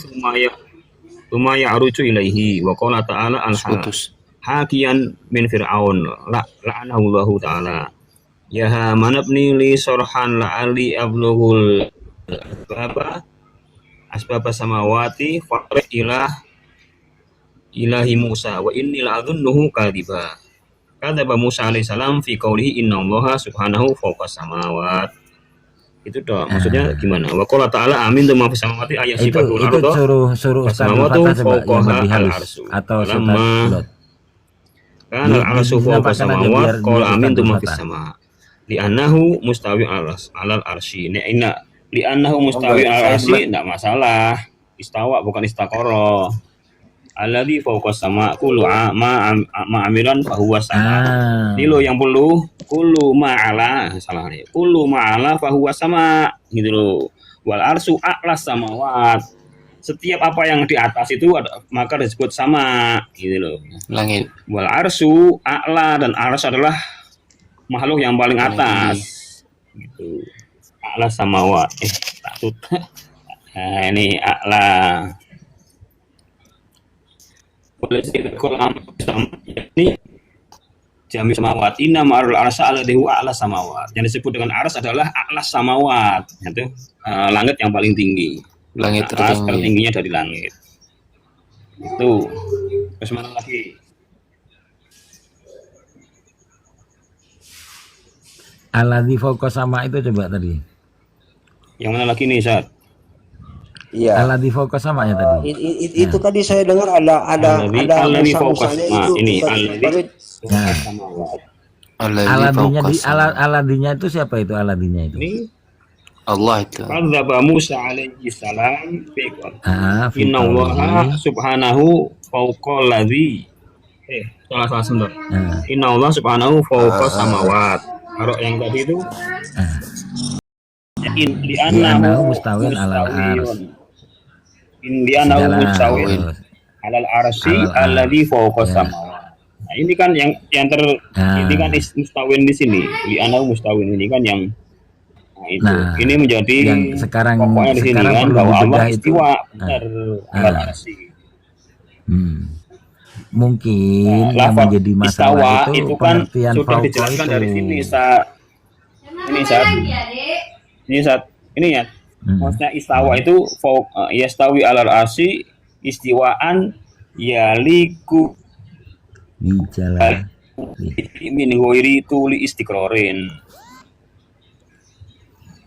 thumma ya'ruju ilaihi wa qala ta'ala hakiyan min fir'aun la'anahu Allahu ta'ala ya manabni li sarhan la'ali ablughul asbab samawati faqra ilahi Musa wa inni la'adhunnuhu kadhiba. Kadzaba Musa alaihi salam fi qoulihi innallaha subhanahu fawqas samawat. Itu dong, maksudnya gimana? Wa qala ta'ala amin tu ma fis samawati ayasifatul ardo. Itu suruh Ustaz fawqaha al-arsy atau lamma kana al-arsy fawqa samawat qala amin tu ma fis sama. Li'annahu mustawi alal arsy. Li'annahu mustawi alal arsy enggak masalah. Istawa bukan istaqara. Alladzi fawqa sama kullu ma amiran fa huwa sama. Ini lo yang perlu kullu ma'ala, salah nih. Kullu ma'ala fa huwa sama gitu loh. Wal arsu a'la samawat. Setiap apa yang di atas itu ada, maka disebut sama gitu loh. Langit. Wal arsu a'la, dan ars adalah makhluk yang paling atas. Gitu. A'la samawat. Takut. Nah, ini a'la. Boleh kolam ini jami samawat inna ma'arul arsa alladhi huwa a'la samawat. Yang disebut dengan ars adalah a'la samawat, yaitu langit yang paling tinggi. Langit tertingginya dari langit. Itu. Terus mana lagi? Alladzi fawqa sama itu coba tadi. Yang mana lagi nih, Ustaz? Iya. Alladzi fawqa sama ya tadi. Itu tadi saya dengar ada alladzi fawqa sama. Ini alladzi Aladinya itu siapa itu aladinya itu? Ini Allah itu. Kadzdzaba Musa alaihi salam fi Inna Allah subhanahu fawqa alladzi salah sebentar. Inna Allah subhanahu fawqa samawat. Kalau yang tadi itu li'annahu mustawin alal ars. Indianahu mustawin alal arsy alladzi fawqa samawat. Nah, ini kan yang ini kan mustawin di sini. Li'annahu mustawin ini kan yang itu. Ini menjadi yang sekarang pokoknya di sini kan bahwa Allah istiwa benar alal arsy. Mungkin yang menjadi masalah itu kan pengertian sudah dijelaskan itu. dari sini saat ini ya. Maksudnya istawa itu yastawi alal arsy istiwaan yaliku bijalan min ghairi tuli istiqrarin.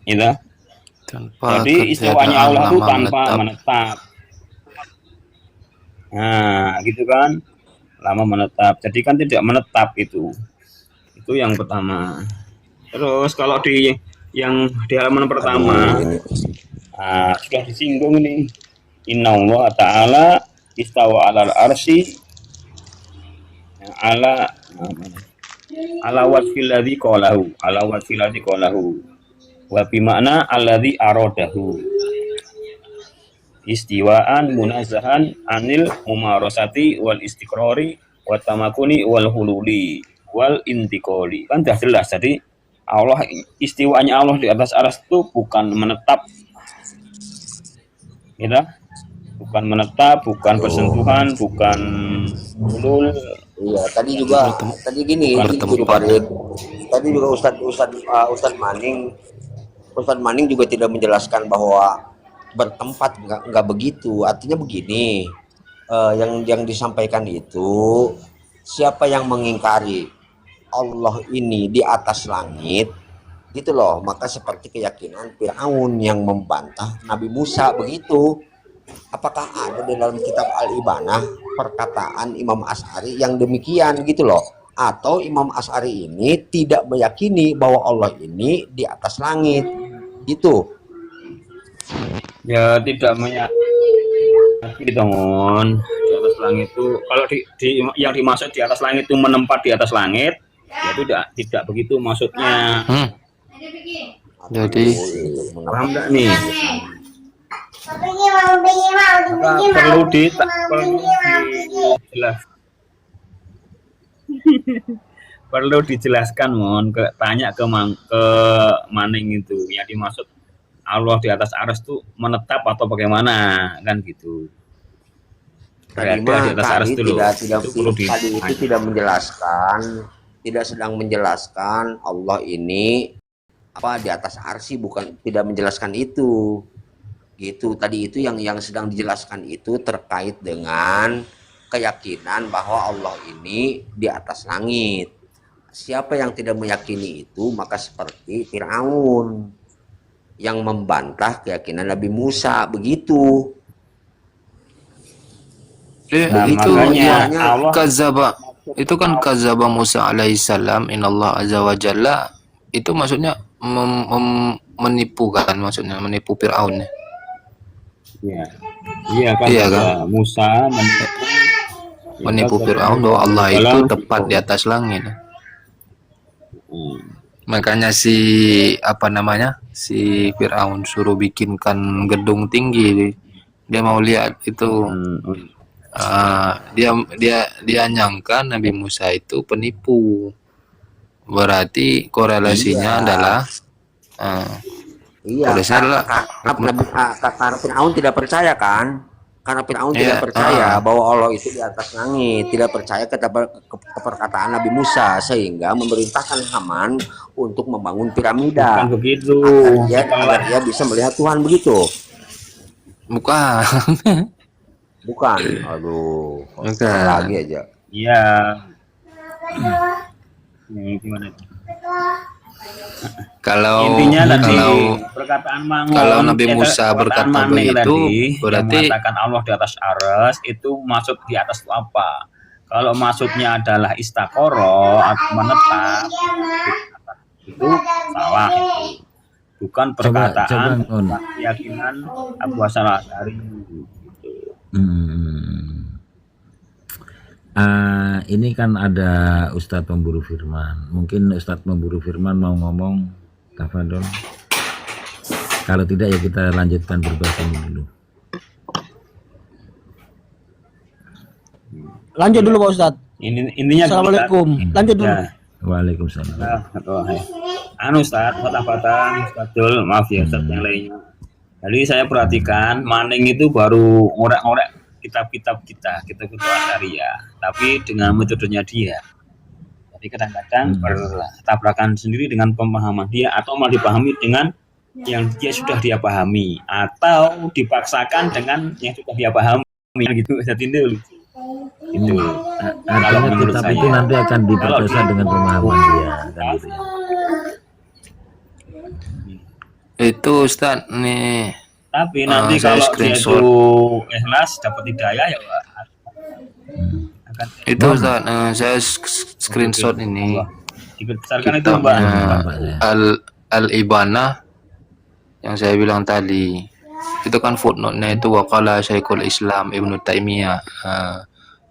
Gitu. Jadi istiwanya Allah itu tanpa menetap. Nah, gitu kan. Lama menetap. Jadi kan tidak menetap itu. Itu yang pertama. Terus kalau di halaman pertama sudah disinggung nih. Inna Allah Ta'ala istawa alal arsy ala wasfil ladzi qalahu Wa bima'na alladzi aradahu. Istiwaan munazahan anil mumarasati wal istiqrari wa tamakuni wal hululi wal intiqali. Kan sudah jelas tadi Allah, istiwanya Allah di atas arsy itu bukan menetap. Gitu? Bukan menetap, bukan bersentuhan, bukan hulul. Iya, tadi juga tadi gini, guru Farid. Tadi juga Ustadz Maning juga tidak menjelaskan bahwa bertempat, nggak begitu. Artinya begini, yang disampaikan itu, siapa yang mengingkari Allah ini di atas langit, gitu loh, maka seperti keyakinan Fir'aun yang membantah Nabi Musa begitu. Apakah ada di dalam kitab Al-Ibanah perkataan Imam Asy'ari yang demikian gitu loh? Atau Imam Asy'ari ini tidak meyakini bahwa Allah ini di atas langit gitu? Ya tidak meyakini dong. Di atas langit itu kalau yang dimaksud di atas langit itu menempat di atas langit, ya itu tidak begitu maksudnya. Jadi Paham nggak nih? Perlu perlu dijelaskan, tanya ke Maning itu yang dimaksud Allah di atas arsy itu menetap atau bagaimana, kan gitu. Tadi itu tidak menjelaskan, tidak sedang menjelaskan Allah ini apa di atas arsy, bukan, tidak menjelaskan itu. Gitu. Tadi itu yang sedang dijelaskan itu terkait dengan keyakinan bahwa Allah ini di atas langit. Siapa yang tidak meyakini itu, maka seperti Fir'aun yang membantah keyakinan Nabi Musa begitu. itu makanya ya, Allah kazaba. Itu kan kazaba Musa alaihissalam inallah azza wa jalla. Itu maksudnya menipu kan, maksudnya menipu Fir'aun. Iya. Iya kan, Iya kan? Musa Menipu Fir'aun bahwa Allah itu tepat di atas langit. Makanya si Fir'aun suruh bikinkan gedung tinggi. Dia mau lihat itu. Dia nyangka Nabi Musa itu penipu. Berarti korelasinya adalah karena Fir'aun tidak percaya kan? Karena Fir'aun tidak percaya bahwa Allah itu di atas langit, tidak percaya keperkataan Nabi Musa, sehingga memerintahkan Haman untuk membangun piramida. Bukan begitu. Agar dia bisa melihat Tuhan begitu. Bukan. Bukan. Aduh, Bukan. lagi aja. Iya. Ini gimana itu? Kalau Intinya tadi perkataan Mangun, kalau Nabi Musa berkata begitu, berarti mengatakan Allah di atas arsy, itu maksud di atas itu apa? Kalau maksudnya adalah istakoro atau menetap, itu salah. Bukan perkataan keyakinan Abu Hasan al-Asy'ari. Ini kan ada Ustadz Pemburu Firman. Mungkin Ustadz Pemburu Firman mau ngomong, tafadhol. Kalau tidak ya kita lanjutkan berbahasa ini dulu. Lanjut dulu Pak Ustadz. Intinya Assalamualaikum. Lanjut dulu. Ya. Waalaikumsalam. Ustadz, Ustadz, maaf ya Ustadz yang lainnya. Jadi saya perhatikan Maning itu baru ngorek-ngorek kitab-kitab Asy'ariyah, tapi dengan metodenya dia. Jadi kadang-kadang bertabrakan sendiri dengan pemahaman dia, atau malah dipahami dengan yang dia sudah dia pahami, atau dipaksakan dengan yang sudah dia pahami, gitu. Jadi itu artinya kitab itu nanti akan diperkosa dengan pemahaman dia, kan gitu ya. itu Ustadz nih. Tapi nanti saya kalau dia screenshot. itu ikhlas dapat hidayah ya akan Itu Ustadz, saya screenshot ini. dibesarkan itu Mbak. Kitabnya Al-Ibanah yang saya bilang tadi. Itu kan footnote-nya itu waqala Syekhul Islam Ibnu Taimiyah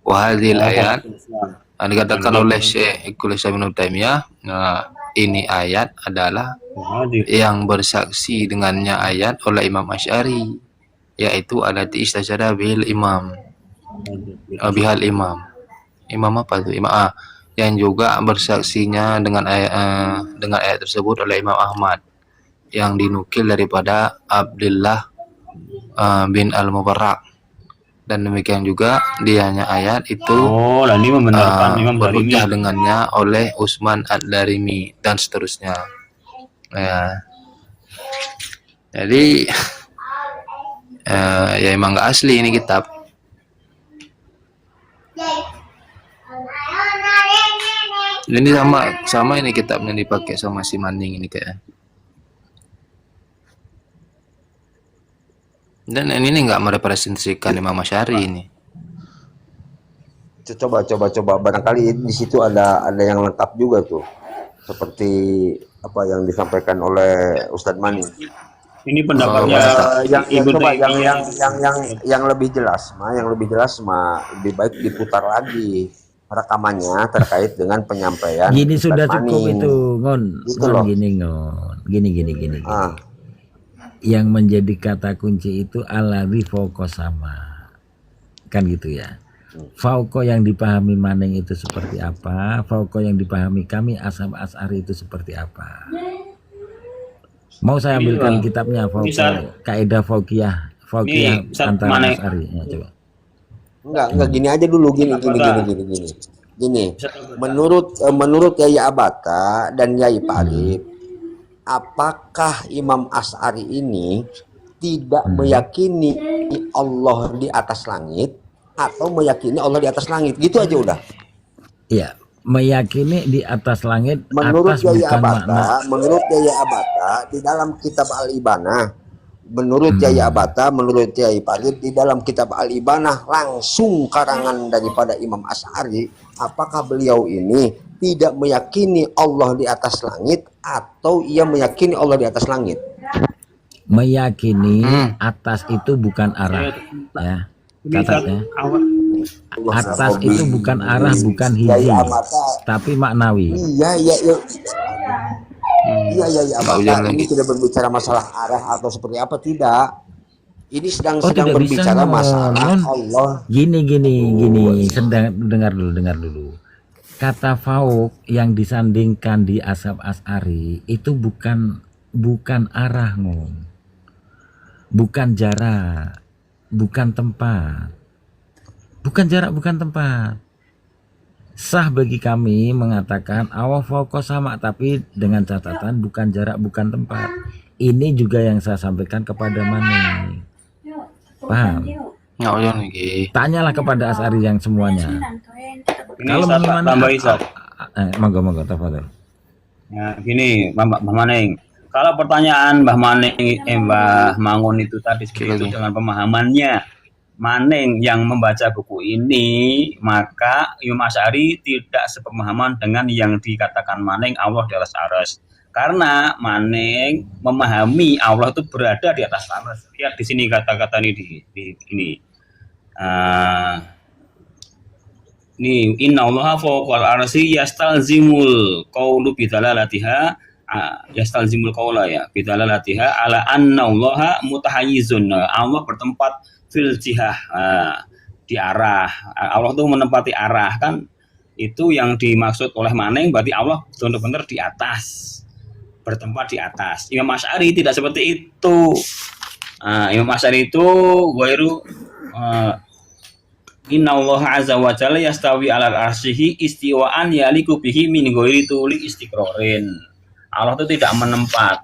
wa hadhil ayat dikatakan oleh Syekhul Islam Ibnu Taimiyah, ini ayat adalah yang bersaksi dengannya ayat oleh Imam Asy'ari, yaitu alati istasyara bil imam, bihal imam. Imam apa tuh? Imam yang juga bersaksinya dengan ayat tersebut oleh Imam Ahmad, yang dinukil daripada Abdullah bin Al-Mubarak. Dan demikian juga dianya ayat itu ini membenarkan Imam Darimi. berhujjah dengannya oleh Utsman Ad-Darimi dan seterusnya. Ya. Jadi ya emang nggak asli ini kitab. Ini sama ini kitabnya dipakai sama si Maning ini kayak. Dan ini nggak merepresentasikan Imam Asy'ari ini. Coba barangkali di situ ada yang lengkap juga tuh, seperti apa yang disampaikan oleh Ustadz Mani. Ini pendapatnya yang lebih jelas lebih baik diputar lagi rekamannya terkait dengan penyampaian Gini sudah Ustadz cukup Mani. itu, Ngon. Gitu loh. Gini. Yang menjadi kata kunci itu alladzi fauqa sama. Kan gitu ya. Fauqa yang dipahami Maneng itu seperti apa, fauqa yang dipahami kami Ashab Asy'ari itu seperti apa. Mau saya ambilkan kitabnya fauqa, kaidah fauqiyah antara Asy'ari. Ya, coba. Enggak gini aja dulu gini. Menurut Yai Abata dan Yai Parib, apakah Imam Asy'ari ini tidak meyakini Allah di atas langit atau meyakini Allah di atas langit? Gitu aja udah. Iya, meyakini di atas langit. Menurut atas Yai bukan Abata di dalam kitab Al-Ibanah, menurut Yai Abata, menurut Yai Parib di dalam kitab Al-Ibanah langsung karangan daripada Imam Asy'ari, apakah beliau ini tidak meyakini Allah di atas langit atau ia meyakini Allah di atas langit? Meyakini atas itu bukan arah, ya katanya. Atas itu bukan arah, bukan hiji, tapi maknawi. Iya, Abata ini tidak berbicara masalah arah atau seperti apa, tidak. Ini sedang berbicara masalah Allah. Gini. Dengar dulu. Kata fauq yang disandingkan di Ashab Asy'ari itu bukan arah, Ngom. Bukan jarak, bukan tempat. Bukan jarak, bukan tempat. Sah bagi kami mengatakan Allah fauqa sama, tapi dengan catatan bukan jarak, bukan tempat. Ini juga yang saya sampaikan kepada Mani. Paham? Tanyalah kepada Asy'ari yang semuanya. Kalau bagaimana? Monggo tafadhol. Ya, gini, Mbah Maneng. Kalau pertanyaan Mbah Mangun itu tadi seperti itu dengan pemahamannya Maneng yang membaca buku ini, maka Imam Asy'ari tidak sepemahaman dengan yang dikatakan Maneng Allah di atas arsy. Karena Maneng memahami Allah itu berada di atas arsy. Lihat di sini kata-kata ini di ini. Ini innallaha fawqal arsy yastalzimul qawlu bidalalatiha yastalzimul qawla ya bidalalatiha ala annallaha mutahayyizun. Allah bertempat fil jihah, di arah. Allah itu menempati arah, kan itu yang dimaksud oleh Maneng, berarti Allah benar-benar di atas, bertempat di atas. Imam Asy'ari tidak seperti itu. Imam Asy'ari itu ghairu innallaha azza wa jalla yastawi 'alal arsyihi istiwaan yaliku bihi min ghairi tuli istiqrorin. Allah itu tidak menempat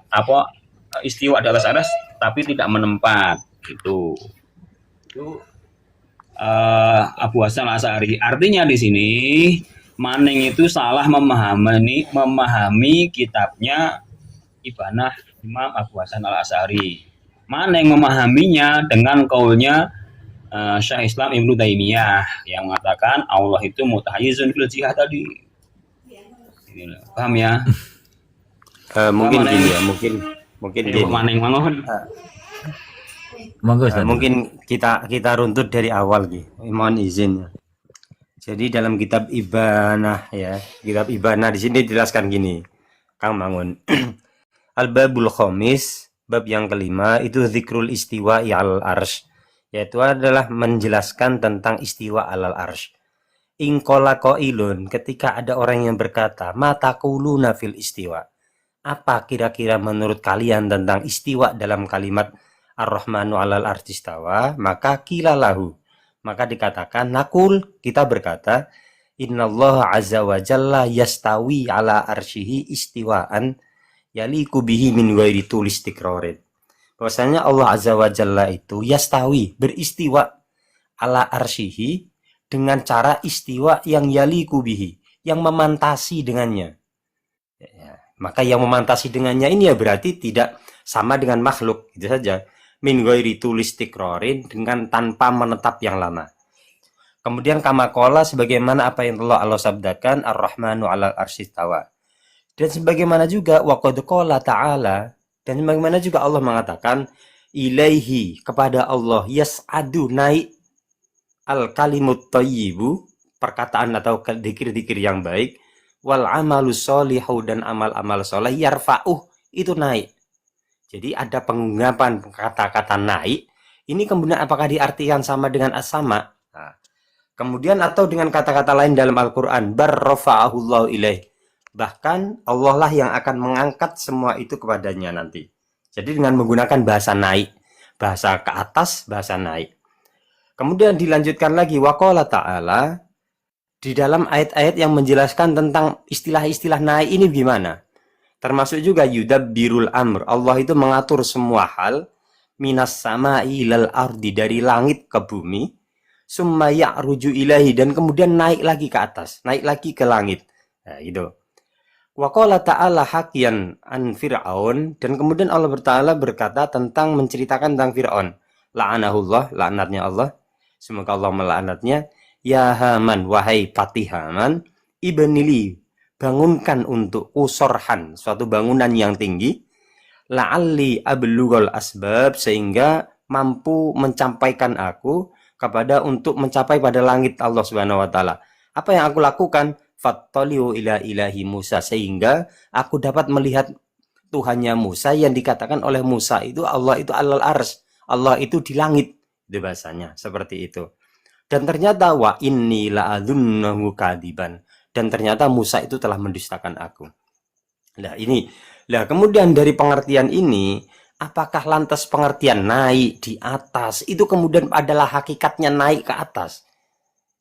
istiwa di atas arsy tapi tidak menempat gitu. Itu Abu Hasan Al-Asy'ari. Artinya di sini Maneng itu salah memahami kitabnya Ibanah Imam Abu Hasan Al-Asy'ari. Maneng memahaminya dengan kaulnya Syekh Islam Ibnu Taimiyah yang mengatakan Allah itu mutahayyizun fil jihad tadi. Paham ya? Mungkin gini ya, mungkin gini. Mungkin kita runtut dari awal gitu. Mohon izin. Jadi dalam kitab Ibanah ya, kitab Ibanah di sini dijelaskan gini, Kang Mangun. Al-babul khamis, bab yang kelima itu zikrul istiwa al arsh, yaitu adalah menjelaskan tentang istiwa alal arsh. Ingkola qailun, ketika ada orang yang berkata, mata kuluna fil istiwa. Apa kira-kira menurut kalian tentang istiwa dalam kalimat Ar-Rahmanu alal arsh istawa? Maka kilalahu, maka dikatakan nakul, kita berkata, innallaha azza wa jalla yastawi ala arsyihi istiwaan yaliku bihi min ghairi tulis tikrorin. Bahwasanya Allah azza wa jalla itu yastawi, beristiwa ala arsyihi dengan cara istiwa yang yaliku bihi, yang memantasi dengannya. Ya, maka yang memantasi dengannya ini ya berarti tidak sama dengan makhluk, itu saja. Min ghairi tulis tikrorin, dengan tanpa menetap yang lama. Kemudian kamakola, sebagaimana apa yang telah Allah sabdakan, Ar-Rahmanu alal arsy istawa. Dan sebagaimana juga waqad qala ta'ala, dan sebagaimana juga Allah mengatakan ilaihi, kepada Allah, yas'adu, naik, al kalimut thayyibu, perkataan atau dzikir-dzikir yang baik, wal amalu sholihu, dan amal-amal soleh, yarfa'uh, itu naik. Jadi ada pengungkapan kata-kata naik. Ini kemudian apakah diartikan sama dengan as-sama? Nah, kemudian atau dengan kata-kata lain dalam Al-Quran, barrafa'ahullahu ilaih. Bahkan Allah lah yang akan mengangkat semua itu kepadanya nanti. Jadi dengan menggunakan bahasa naik, bahasa ke atas, bahasa naik. Kemudian dilanjutkan lagi, waqala ta'ala, di dalam ayat-ayat yang menjelaskan tentang istilah-istilah naik ini gimana? Termasuk juga yudabbirul amr, Allah itu mengatur semua hal, minas sama'i ilal ardi, dari langit ke bumi, summa ya'ruju ilahi, dan kemudian naik lagi ke atas, naik lagi ke langit. Nah, gitu. Wa qala ta'ala hakian an Fir'aun, dan kemudian Allah Ta'ala berkata tentang menceritakan tentang Fir'aun. La'anahullah, laknatnya Allah, semoga Allah melaknatnya. Ya Haman, wahai Patih Haman, ibnili, bangunkan untuk usorhan, suatu bangunan yang tinggi, la'alli ablughal asbab, sehingga mampu mencampaikan aku kepada untuk mencapai pada langit Allah Subhanahu wa taala. Apa yang aku lakukan? Fattaliu ila ilahi Musa, sehingga aku dapat melihat Tuhannya Musa, yang dikatakan oleh Musa itu Allah itu alal ars, Allah itu di langit, itu bahasanya seperti itu. Dan ternyata wa inni la'adhunnahu kadiban, dan ternyata Musa itu telah mendustakan aku. Nah ini, nah kemudian dari pengertian ini, apakah lantas pengertian naik di atas itu kemudian adalah hakikatnya naik ke atas?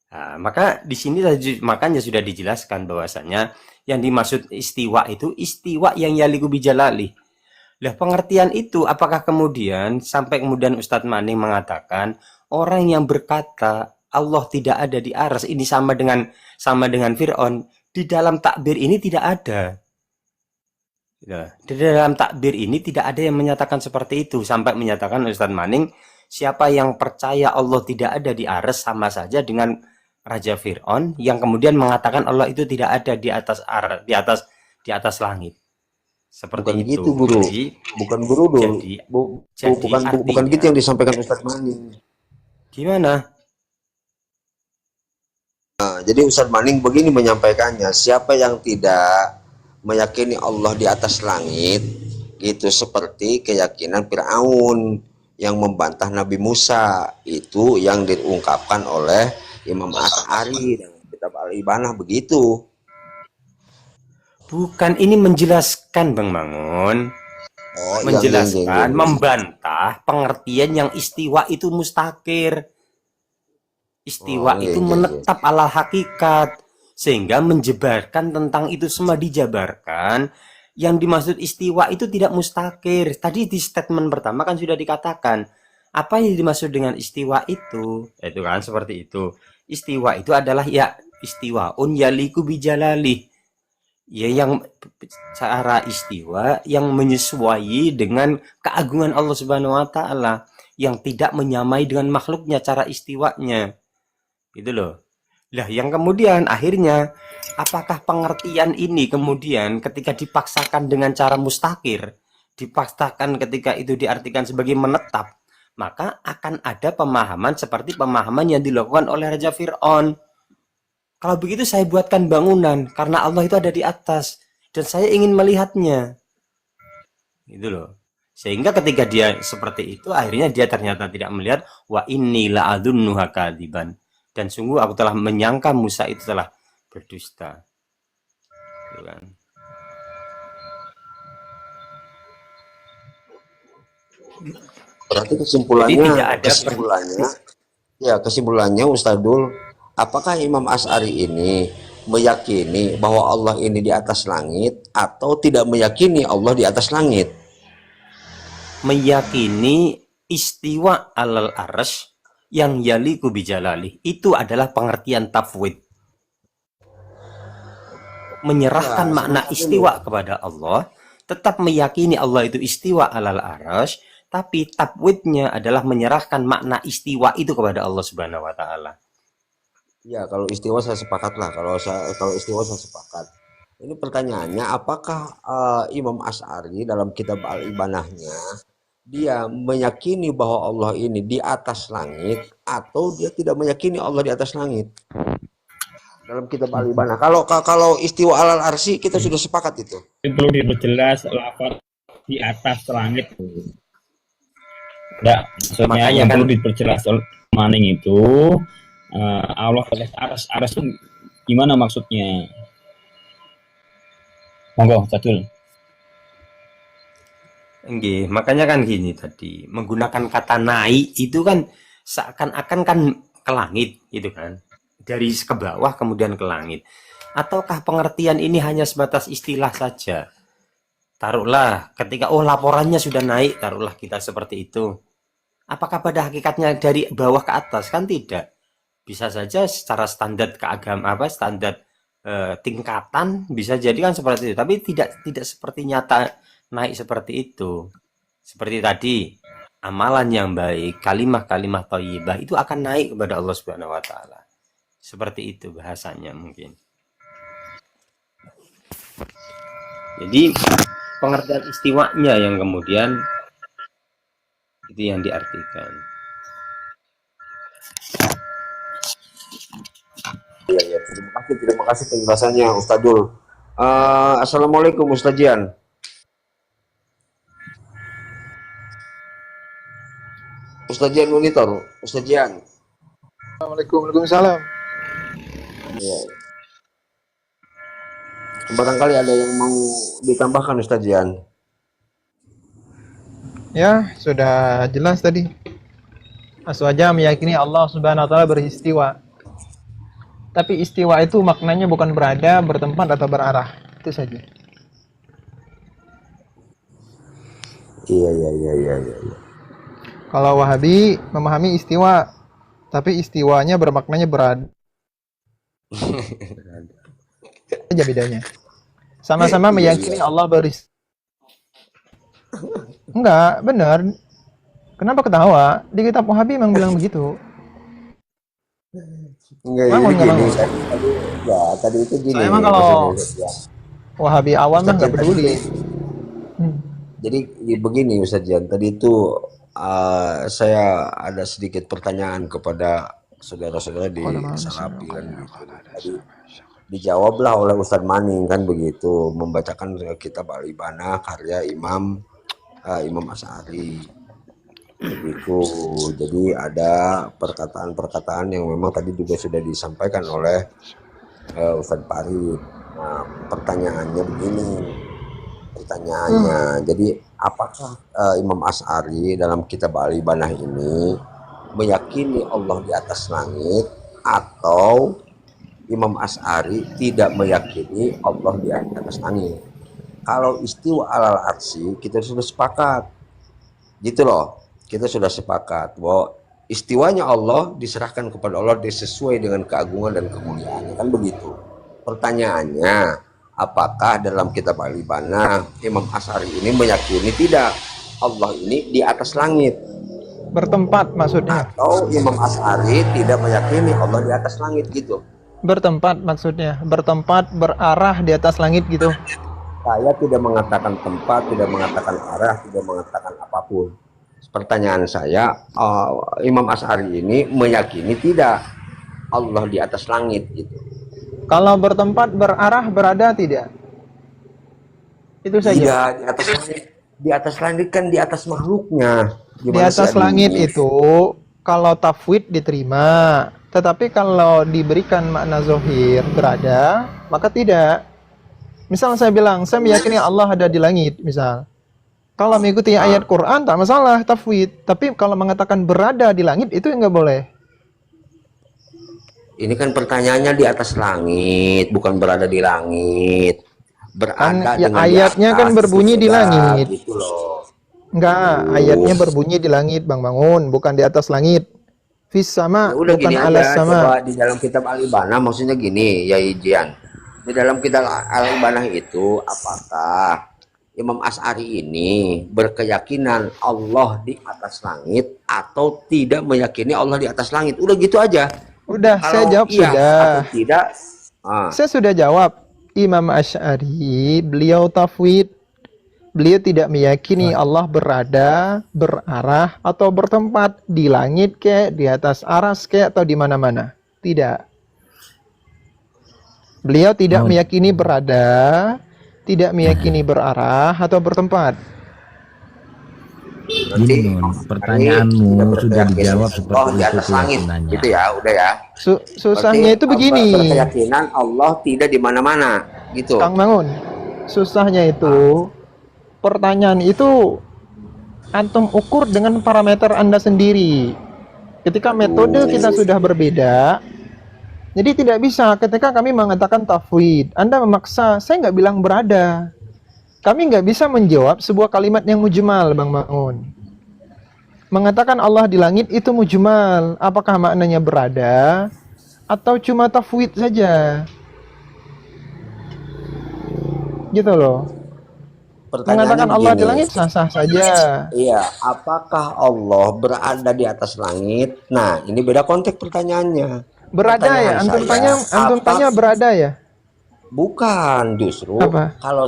Nah, maka di sini makanya sudah dijelaskan bahwasanya yang dimaksud istiwa itu istiwa yang yaliku bijalali. Nah pengertian itu apakah kemudian sampai kemudian Ustadz Maning mengatakan orang yang berkata Allah tidak ada di aras ini sama dengan Fir'aun, di dalam takbir ini tidak ada. Ya, di dalam takbir ini tidak ada yang menyatakan seperti itu, sampai menyatakan Ustadz Maning, siapa yang percaya Allah tidak ada di aras sama saja dengan Raja Fir'aun yang kemudian mengatakan Allah itu tidak ada di atas di atas langit. Seperti Bukan itu. gitu, Guru. Jadi, Bukan Guru dulu. jadi Bukan artinya, gitu yang disampaikan Ustadz Maning. gimana? Nah, jadi Ustadz Maning begini menyampaikannya, siapa yang tidak meyakini Allah di atas langit, itu seperti keyakinan Fir'aun yang membantah Nabi Musa, itu yang diungkapkan oleh Imam Asy'ari dalam kitab Al-Ibanah begitu. Bukan, ini menjelaskan Bang Mangun. Oh, Menjelaskan, membantah pengertian yang istiwa itu mustakir. Istiwa itu menetap ala hakikat, sehingga menjebarkan tentang itu semua dijabarkan. Yang dimaksud istiwa itu tidak mustakir. Tadi di statement pertama kan sudah dikatakan apa yang dimaksud dengan istiwa itu kan seperti itu. Istiwa itu adalah ya istiwaun yaliku bijalali, ya yang cara istiwa yang menyesuai dengan keagungan Allah Subhanahu wa taala, yang tidak menyamai dengan makhluknya cara istiwanya. Gitu loh. Lah yang kemudian akhirnya apakah pengertian ini kemudian ketika dipaksakan dengan cara mustakir, dipaksakan ketika itu diartikan sebagai menetap, maka akan ada pemahaman seperti pemahaman yang dilakukan oleh Raja Fir'aun. Kalau begitu saya buatkan bangunan karena Allah itu ada di atas dan saya ingin melihatnya. Gitu loh. Sehingga ketika dia seperti itu, akhirnya dia ternyata tidak melihat, wa inni la'adhunnuha kadziban. Dan sungguh aku telah menyangka Musa itu telah berdusta. Gitu kan. Berarti Jadi tidak ada kesimpulannya Ustadul, apakah Imam Asy'ari ini meyakini bahwa Allah ini di atas langit atau tidak meyakini Allah di atas langit? Meyakini istiwa alal arsy yang yaliku bijalali itu adalah pengertian tafwid. Menyerahkan makna istiwa kepada Allah, tetap meyakini Allah itu istiwa alal arsy, tapi tafwidnya adalah menyerahkan makna istiwa itu kepada Allah Subhanahu wa taala. Ya, kalau istiwa saya sepakat lah. Kalau istiwa saya sepakat. Ini pertanyaannya, apakah Imam Asy'ari dalam kitab Al-Ibanahnya dia meyakini bahwa Allah ini di atas langit atau dia tidak meyakini Allah di atas langit? Dalam kitab Al-Ibanah. Kalau istiwa alal arsy kita sudah sepakat itu. Perlu diperjelas lafaz di atas langit. Enggak, maksudnya Makanya yang kan perlu diperjelas oleh Maning itu Allah atas aras itu gimana maksudnya? Monggo, Cadul. nggih, makanya kan gini tadi, menggunakan kata naik itu kan seakan-akan kan ke langit gitu kan. Dari ke bawah kemudian ke langit. Ataukah pengertian ini hanya sebatas istilah saja? Taruhlah ketika laporannya sudah naik, taruhlah kita seperti itu. Apakah pada hakikatnya dari bawah ke atas? Kan tidak. Bisa saja secara standar keagamaan standar tingkatan bisa jadi kan seperti itu, tapi tidak seperti nyata naik seperti itu. Seperti tadi, amalan yang baik, kalimah-kalimah thayyibah itu akan naik kepada Allah Subhanahu wa taala. Seperti itu bahasanya mungkin. Jadi pengertian istiwanya yang kemudian itu yang diartikan. Iya, terima kasih penjelasannya Ustadul. Assalamualaikum Ustadzian. Ustadzian monitor, Ustadzian. Waalaikumsalam. Ya. Barangkali ada yang mau ditambahkan Ustadzian. Ya, sudah jelas tadi. Aswaja meyakini Allah Subhanahu wa taala beristiwa. Tapi istiwa itu maknanya bukan berada, bertempat atau berarah. Itu saja. Iya. Kalau Wahabi memahami istiwa, tapi istiwanya bermaknanya berada. Aja bedanya. Sama-sama meyakini Allah Enggak, benar. Kenapa ketawa? Di kitab Wahabi memang bilang begitu. Enggak, tadi itu gini. Emang kalau Wahabi awam mah nggak peduli. Jadi begini Ustadzian, tadi itu saya ada sedikit pertanyaan kepada saudara-saudara di Salafi kan. Tadi dijawablah oleh Ustadz Maning kan begitu, membacakan kitab Al-Ibanah karya Imam Asy'ari begitu. Jadi ada perkataan-perkataan yang memang tadi juga sudah disampaikan oleh Ustadz Farid. Nah, pertanyaannya begini, jadi apakah Imam Asy'ari dalam kitab Al-Ibanah ini meyakini Allah di atas langit atau Imam Asy'ari tidak meyakini Allah di atas langit? Kalau istiwa alal arsy kita sudah sepakat, gitu loh. Kita sudah sepakat bahwa istiwanya Allah diserahkan kepada Allah sesuai dengan keagungan dan kemuliaannya, kan begitu. Pertanyaannya, apakah dalam kitab Al-Ibanah Imam Asy'ari ini meyakini tidak Allah ini di atas langit? Bertempat maksudnya. Atau Imam Asy'ari tidak meyakini Allah di atas langit gitu? Bertempat maksudnya, bertempat berarah di atas langit gitu. Saya tidak mengatakan tempat, tidak mengatakan arah, tidak mengatakan apapun. Pertanyaan saya, Imam Asy'ari ini meyakini tidak Allah di atas langit gitu? Kalau bertempat, berarah, berada tidak? Itu saja. Tidak, di atas langit kan di atas makhluknya. Di Gimana atas sih, langit aduh? itu kalau tafwid diterima, tetapi kalau diberikan makna zohir berada, maka tidak. Misal saya bilang, saya meyakini Allah ada di langit, misal. Kalau mengikuti ayat Quran tak masalah tafwid, tapi kalau mengatakan berada di langit itu enggak boleh. Ini kan pertanyaannya di atas langit, bukan berada di langit. Kan Berada ya, dengan ayatnya di kan atas, berbunyi di sudah, langit. gitu loh. Enggak, ayatnya berbunyi di langit, Bang Mangun, bukan di atas langit. Fis sama, Ya udah bukan gini alas aja, sama. coba di dalam kitab Al-Ibanah maksudnya gini, ya Ijian. Di dalam kitab Al-Ibanah itu apakah Imam Asy'ari ini berkeyakinan Allah di atas langit atau tidak meyakini Allah di atas langit? Udah gitu aja. Udah, saya Kalau jawab iya sudah. atau tidak, Saya sudah jawab. Imam Asy'ari, beliau tafwid. Beliau tidak meyakini Allah berada, berarah, atau bertempat di langit kek, di atas aras kek, atau di mana-mana. Tidak. Beliau tidak meyakini berada, tidak meyakini berarah, atau bertempat. Gini Nun, pertanyaanmu sudah dijawab seperti Allah di itu atas langit, keyakinannya. gitu ya, udah ya. Susahnya itu begini, Berkeyakinan Allah tidak di mana-mana, gitu. Kang Mangun. Susahnya itu, pertanyaan itu antum ukur dengan parameter Anda sendiri. Ketika metode kita sudah berbeda, jadi tidak bisa ketika kami mengatakan tafwid, Anda memaksa, saya nggak bilang berada. Kami nggak bisa menjawab sebuah kalimat yang mujmal, Bang Mangun. Mengatakan Allah di langit itu mujmal, apakah maknanya berada atau cuma tafwid saja? Gitu loh. Mengatakan Allah di langit sah-sah saja. Iya, apakah Allah berada di atas langit? Nah, ini beda konteks pertanyaannya. Berada ya, antum tanya berada ya? Bukan, justru Apa? kalau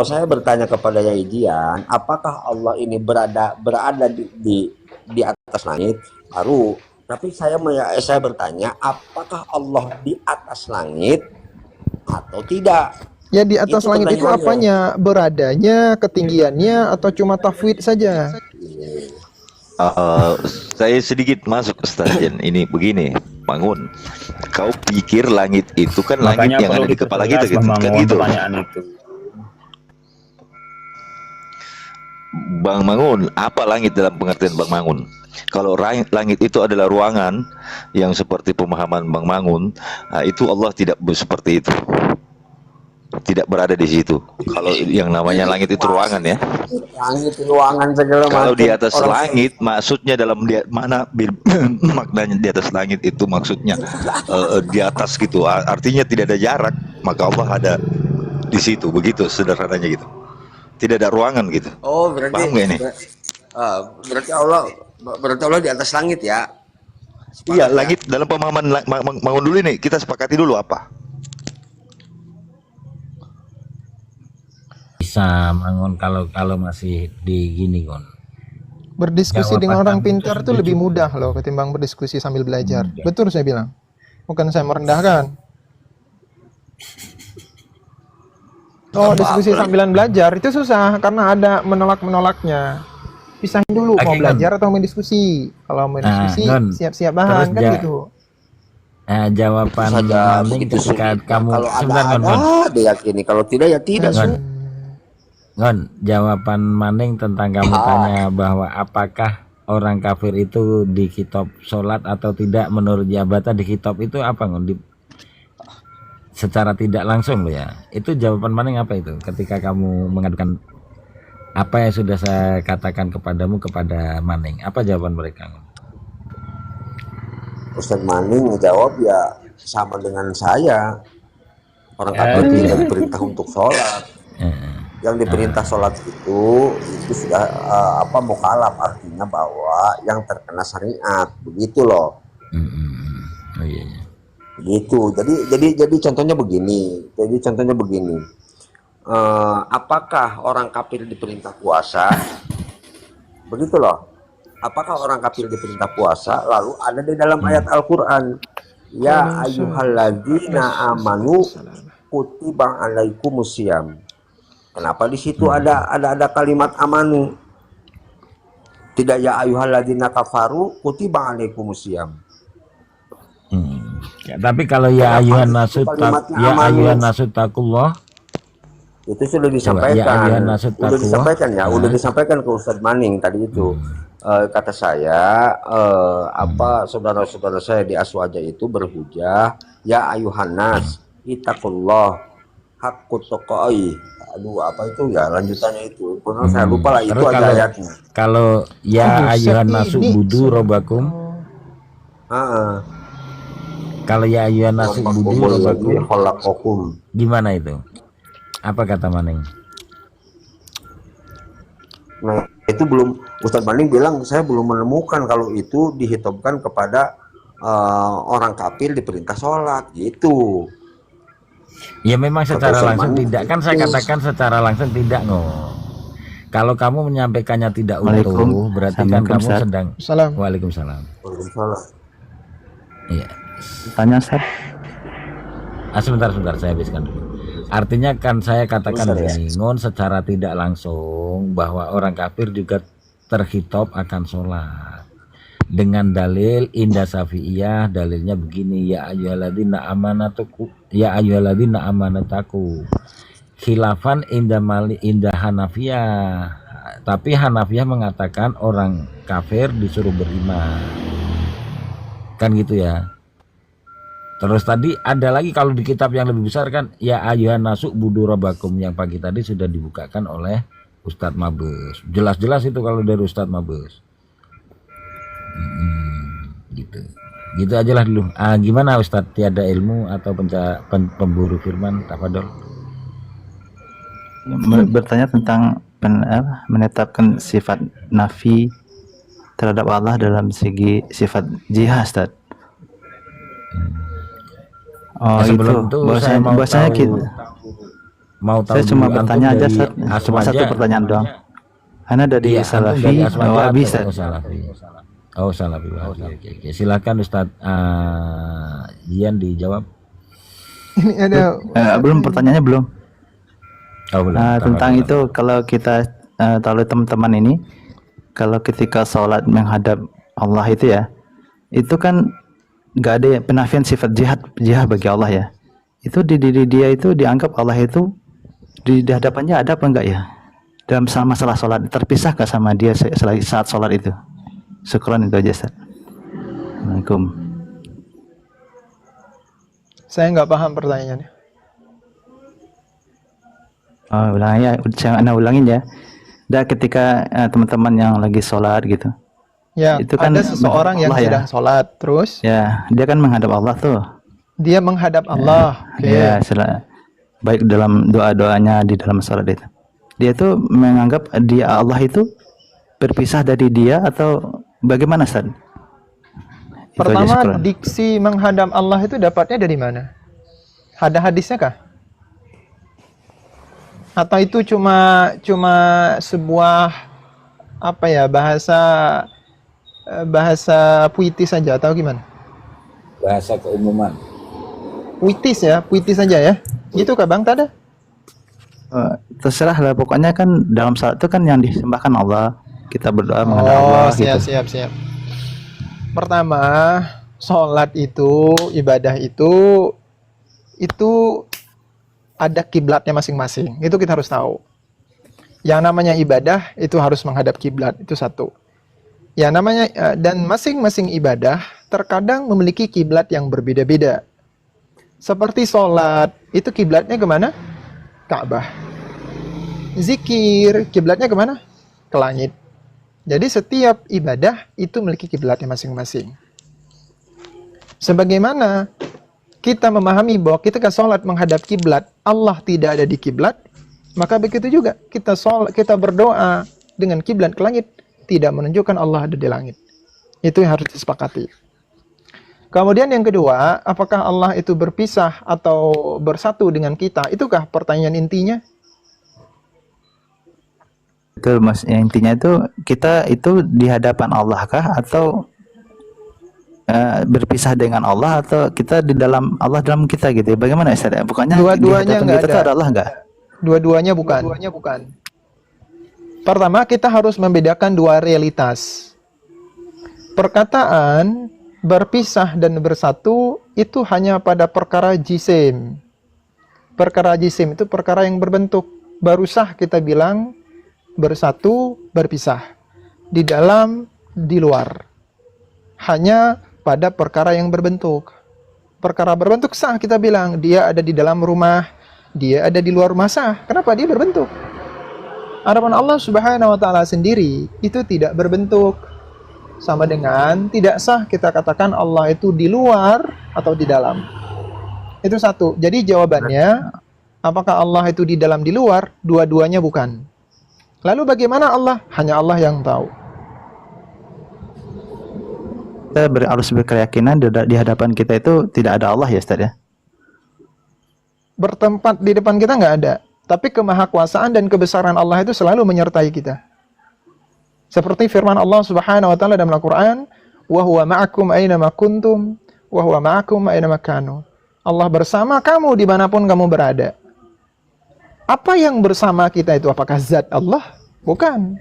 saya bertanya kepada Yaidian, apakah Allah ini berada di atas langit? Baru. Tapi saya bertanya, apakah Allah di atas langit atau tidak? Ya di atas Itu langit itu pertanyaannya. apanya? Beradanya, ketinggiannya, atau cuma tafwid saja? Saya sedikit masuk Ustaz Jen. Ini begini, Bangun. Kau pikir langit itu kan langit Makanya yang perlu ada di kepala kita dipertegas, gitu, Bang kan Mangun, gitu. pertanyaan itu. Bang Mangun, apa langit dalam pengertian Bang Mangun? Kalau langit itu adalah ruangan yang seperti pemahaman Bang Mangun, itu Allah tidak seperti itu. Tidak berada di situ. Kalau yang namanya langit itu ruangan ya. Langit, ruangan segala macam. Kalau di atas Orang- langit maksudnya dalam mana maknanya di atas langit itu maksudnya di atas gitu. Artinya tidak ada jarak, maka Allah ada di situ. Begitu sederhananya gitu. Tidak ada ruangan gitu. Oh, berarti Paham nggak ini? berarti Allah di atas langit ya. Iya, langit dalam pemahaman Mangun dulu ini kita sepakati dulu apa? Bisa Mangun kalau masih di gini Gon. Berdiskusi Jawaban dengan orang kamu pintar itu sudah lebih cukup. mudah loh ketimbang berdiskusi sambil belajar. Betul saya bilang. Bukan saya merendahkan. Oh, diskusi sambilan belajar itu susah karena ada menolak-menolaknya. Pisahin dulu mau Oke, belajar atau main diskusi. Kalau main diskusi Gon. siap-siap bahan Terus kan gitu. Jawaban Saja Maning begitu ketika sulit. kamu Kalau sebentar Gon, Gon. ada diyakini, kalau tidak ya tidak. Gon. Gon, jawaban Maning tentang kamu tanya bahwa apakah orang kafir itu di kitab sholat atau tidak menurut Jabata di kitab itu apa Gon? Secara tidak langsung loh ya. Itu jawaban Maning apa itu? Ketika kamu mengadukan apa yang sudah saya katakan kepadamu kepada Maning, apa jawaban mereka? Ustadz Maning menjawab ya sama dengan saya. Orang kafir tidak diperintah untuk sholat. Yang diperintah sholat itu sudah mukhalaf, artinya bahwa yang terkena syariat, begitu loh. Oh iya. Gitu. Jadi contohnya begini. Apakah orang kafir diperintah puasa? Begitu loh. Apakah orang kafir diperintah puasa lalu ada di dalam ayat Al-Qur'an Ya ayyuhalladzina amanu kutiba alaikumusiyam. Kenapa di situ ada kalimat amanu? Tidak ya ayyuhalladzina kafaru kutiba alaikumusiyam. Ya, tapi kalau ya ayuhan nasut takullah Itu sudah disampaikan. ayuhan nasut Udah disampaikan ya, takullah. udah disampaikan ke Ustadz Maning tadi itu. Kata saya saudara-saudara saya di Aswaja itu berhujah ya ayuhannas ittaqullah haqqut tuqai. Aduh, apa itu ya lanjutannya itu? Benar saya lupa lah itu Terus aja ayatnya. kalau ya ayuhan nasut budu robakum, kalau ya ayuhan nasut budu robakum, gimana itu? Apa kata Maning? Nah, itu belum Ustadz Maning bilang saya belum menemukan kalau itu dihitungkan kepada orang kafir diperintah sholat gitu. Ya memang secara Ustadz langsung Maning tidak, kan saya katakan secara langsung tidak Kalau kamu menyampaikannya tidak utuh, berarti kan kamu sedang. Waalaikumsalam. Waalaikumsalam. Iya. Tanya Ustaz. Sebentar saya habiskan dulu. Artinya kan saya katakan bingung secara tidak langsung bahwa orang kafir juga terhitop akan sholat dengan dalil indah syafi'iyah. Dalilnya begini, ya ayyuhalladzina amanataku khilafan indah Hanafiyah, tapi Hanafiyah mengatakan orang kafir disuruh beriman, kan gitu ya. Terus tadi ada lagi kalau di kitab yang lebih besar kan ya ayuhan nasuk budu rabbakum yang pagi tadi sudah dibukakan oleh Ustadz Mabes. Jelas-jelas itu kalau dari Ustadz Mabes. Gitu. Gitu aja lah dulu. Gimana Ustadz, tiada ilmu atau pemburu firman? Tafadol. Bertanya tentang menetapkan sifat nafi terhadap Allah dalam segi sifat jihad, Ustaz. Oh, sebelum itu saya mau bahasanya tahu, saya cuma bertanya aja, Ustaz. Cuma satu pertanyaan doang. Ana dari Salafi, bisa. Salafi. Oke. Silakan Ustaz Jian dijawab. Ini ada belum, pertanyaannya belum. Belum. Tentang itu, kalau kita tahu teman-teman ini, kalau ketika sholat menghadap Allah itu ya, itu kan nggak ada penafian sifat jihad bagi Allah ya. Itu di diri dia itu dianggap Allah itu di hadapannya ada apa enggak ya? Dalam masalah sholat terpisah gak sama dia saat sholat itu? Syukran, itu aja, Ustaz. Assalamualaikum. saya nggak paham pertanyaannya. Saya ulangin ya. Ketika teman-teman yang lagi sholat gitu. Ya, itu kan ada seseorang yang sedang sholat, terus ya dia kan menghadap Allah tuh. Dia menghadap Allah. Ya, baik dalam doa-doanya di dalam sholat itu. Dia tuh menganggap Allah itu berpisah dari dia atau bagaimana, Ustaz? Pertama, diksi menghadap Allah itu dapatnya dari mana? Ada hadisnya kah? Atau itu cuma sebuah bahasa puitis saja atau gimana? Bahasa keumuman. Puitis saja ya. Gitu kah Bang Tada? Terserah lah, pokoknya kan dalam salat itu kan yang disembahkan Allah, kita berdoa menghadap Allah gitu. Siap. Pertama, sholat itu, ibadah itu ada kiblatnya masing-masing. Itu kita harus tahu. Yang namanya ibadah itu harus menghadap kiblat, itu satu. Ya namanya dan masing-masing ibadah terkadang memiliki kiblat yang berbeda-beda. Seperti sholat, itu kiblatnya kemana? Ka'bah. Zikir, kiblatnya kemana? Ke langit. Jadi setiap ibadah itu memiliki kiblatnya masing-masing. Sebagaimana kita memahami bahwa ketika sholat menghadap kiblat, Allah tidak ada di kiblat, maka begitu juga kita berdoa dengan kiblat ke langit, tidak menunjukkan Allah ada di langit. Itu yang harus disepakati. Kemudian yang kedua, apakah Allah itu berpisah atau bersatu dengan kita? Itukah pertanyaan intinya? Betul, Mas. Yang intinya itu kita itu di hadapan Allah kah atau berpisah dengan Allah atau kita di dalam Allah dalam kita gitu ya? Bagaimana Ustaz? Bukannya Dua-duanya di hadapan nggak kita ada. tuh ada Allah nggak? Dua-duanya bukan. Pertama, kita harus membedakan dua realitas. Perkataan berpisah dan bersatu itu hanya pada perkara jisim. Perkara jisim itu perkara yang berbentuk. Baru sah kita bilang bersatu, berpisah. Di dalam, di luar. Hanya pada perkara yang berbentuk. Perkara berbentuk sah kita bilang dia ada di dalam rumah, dia ada di luar rumah sah. Kenapa? Dia berbentuk. Adapun Allah Subhanahu wa taala sendiri itu tidak berbentuk. Sama dengan tidak sah kita katakan Allah itu di luar atau di dalam. Itu satu. Jadi jawabannya, apakah Allah itu di dalam di luar? Dua-duanya bukan. Lalu bagaimana Allah? Hanya Allah yang tahu. Kita harus berkeyakinan di hadapan kita itu tidak ada Allah ya Ustaz ya? Bertempat di depan kita nggak ada. Tapi kemahakuasaan dan kebesaran Allah itu selalu menyertai kita. Seperti firman Allah Subhanahu wa taala dalam Al-Qur'an, "Wa huwa ma'akum aina ma kuntum, wa huwa ma'akum aina ma kanu." Allah bersama kamu dimanapun kamu berada. Apa yang bersama kita itu? Apakah zat Allah? Bukan.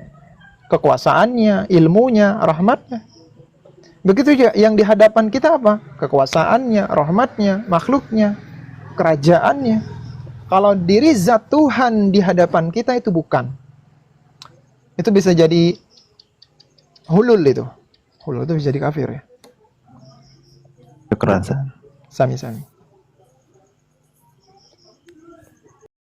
Kekuasaannya, ilmunya, rahmatnya. Begitu juga yang di hadapan kita apa? Kekuasaannya, rahmatnya, makhluknya, kerajaannya. Kalau diri zat Tuhan di hadapan kita itu bukan. Itu bisa jadi hulul itu. Hulul itu bisa jadi kafir ya. Kekerasan. Sami-sami.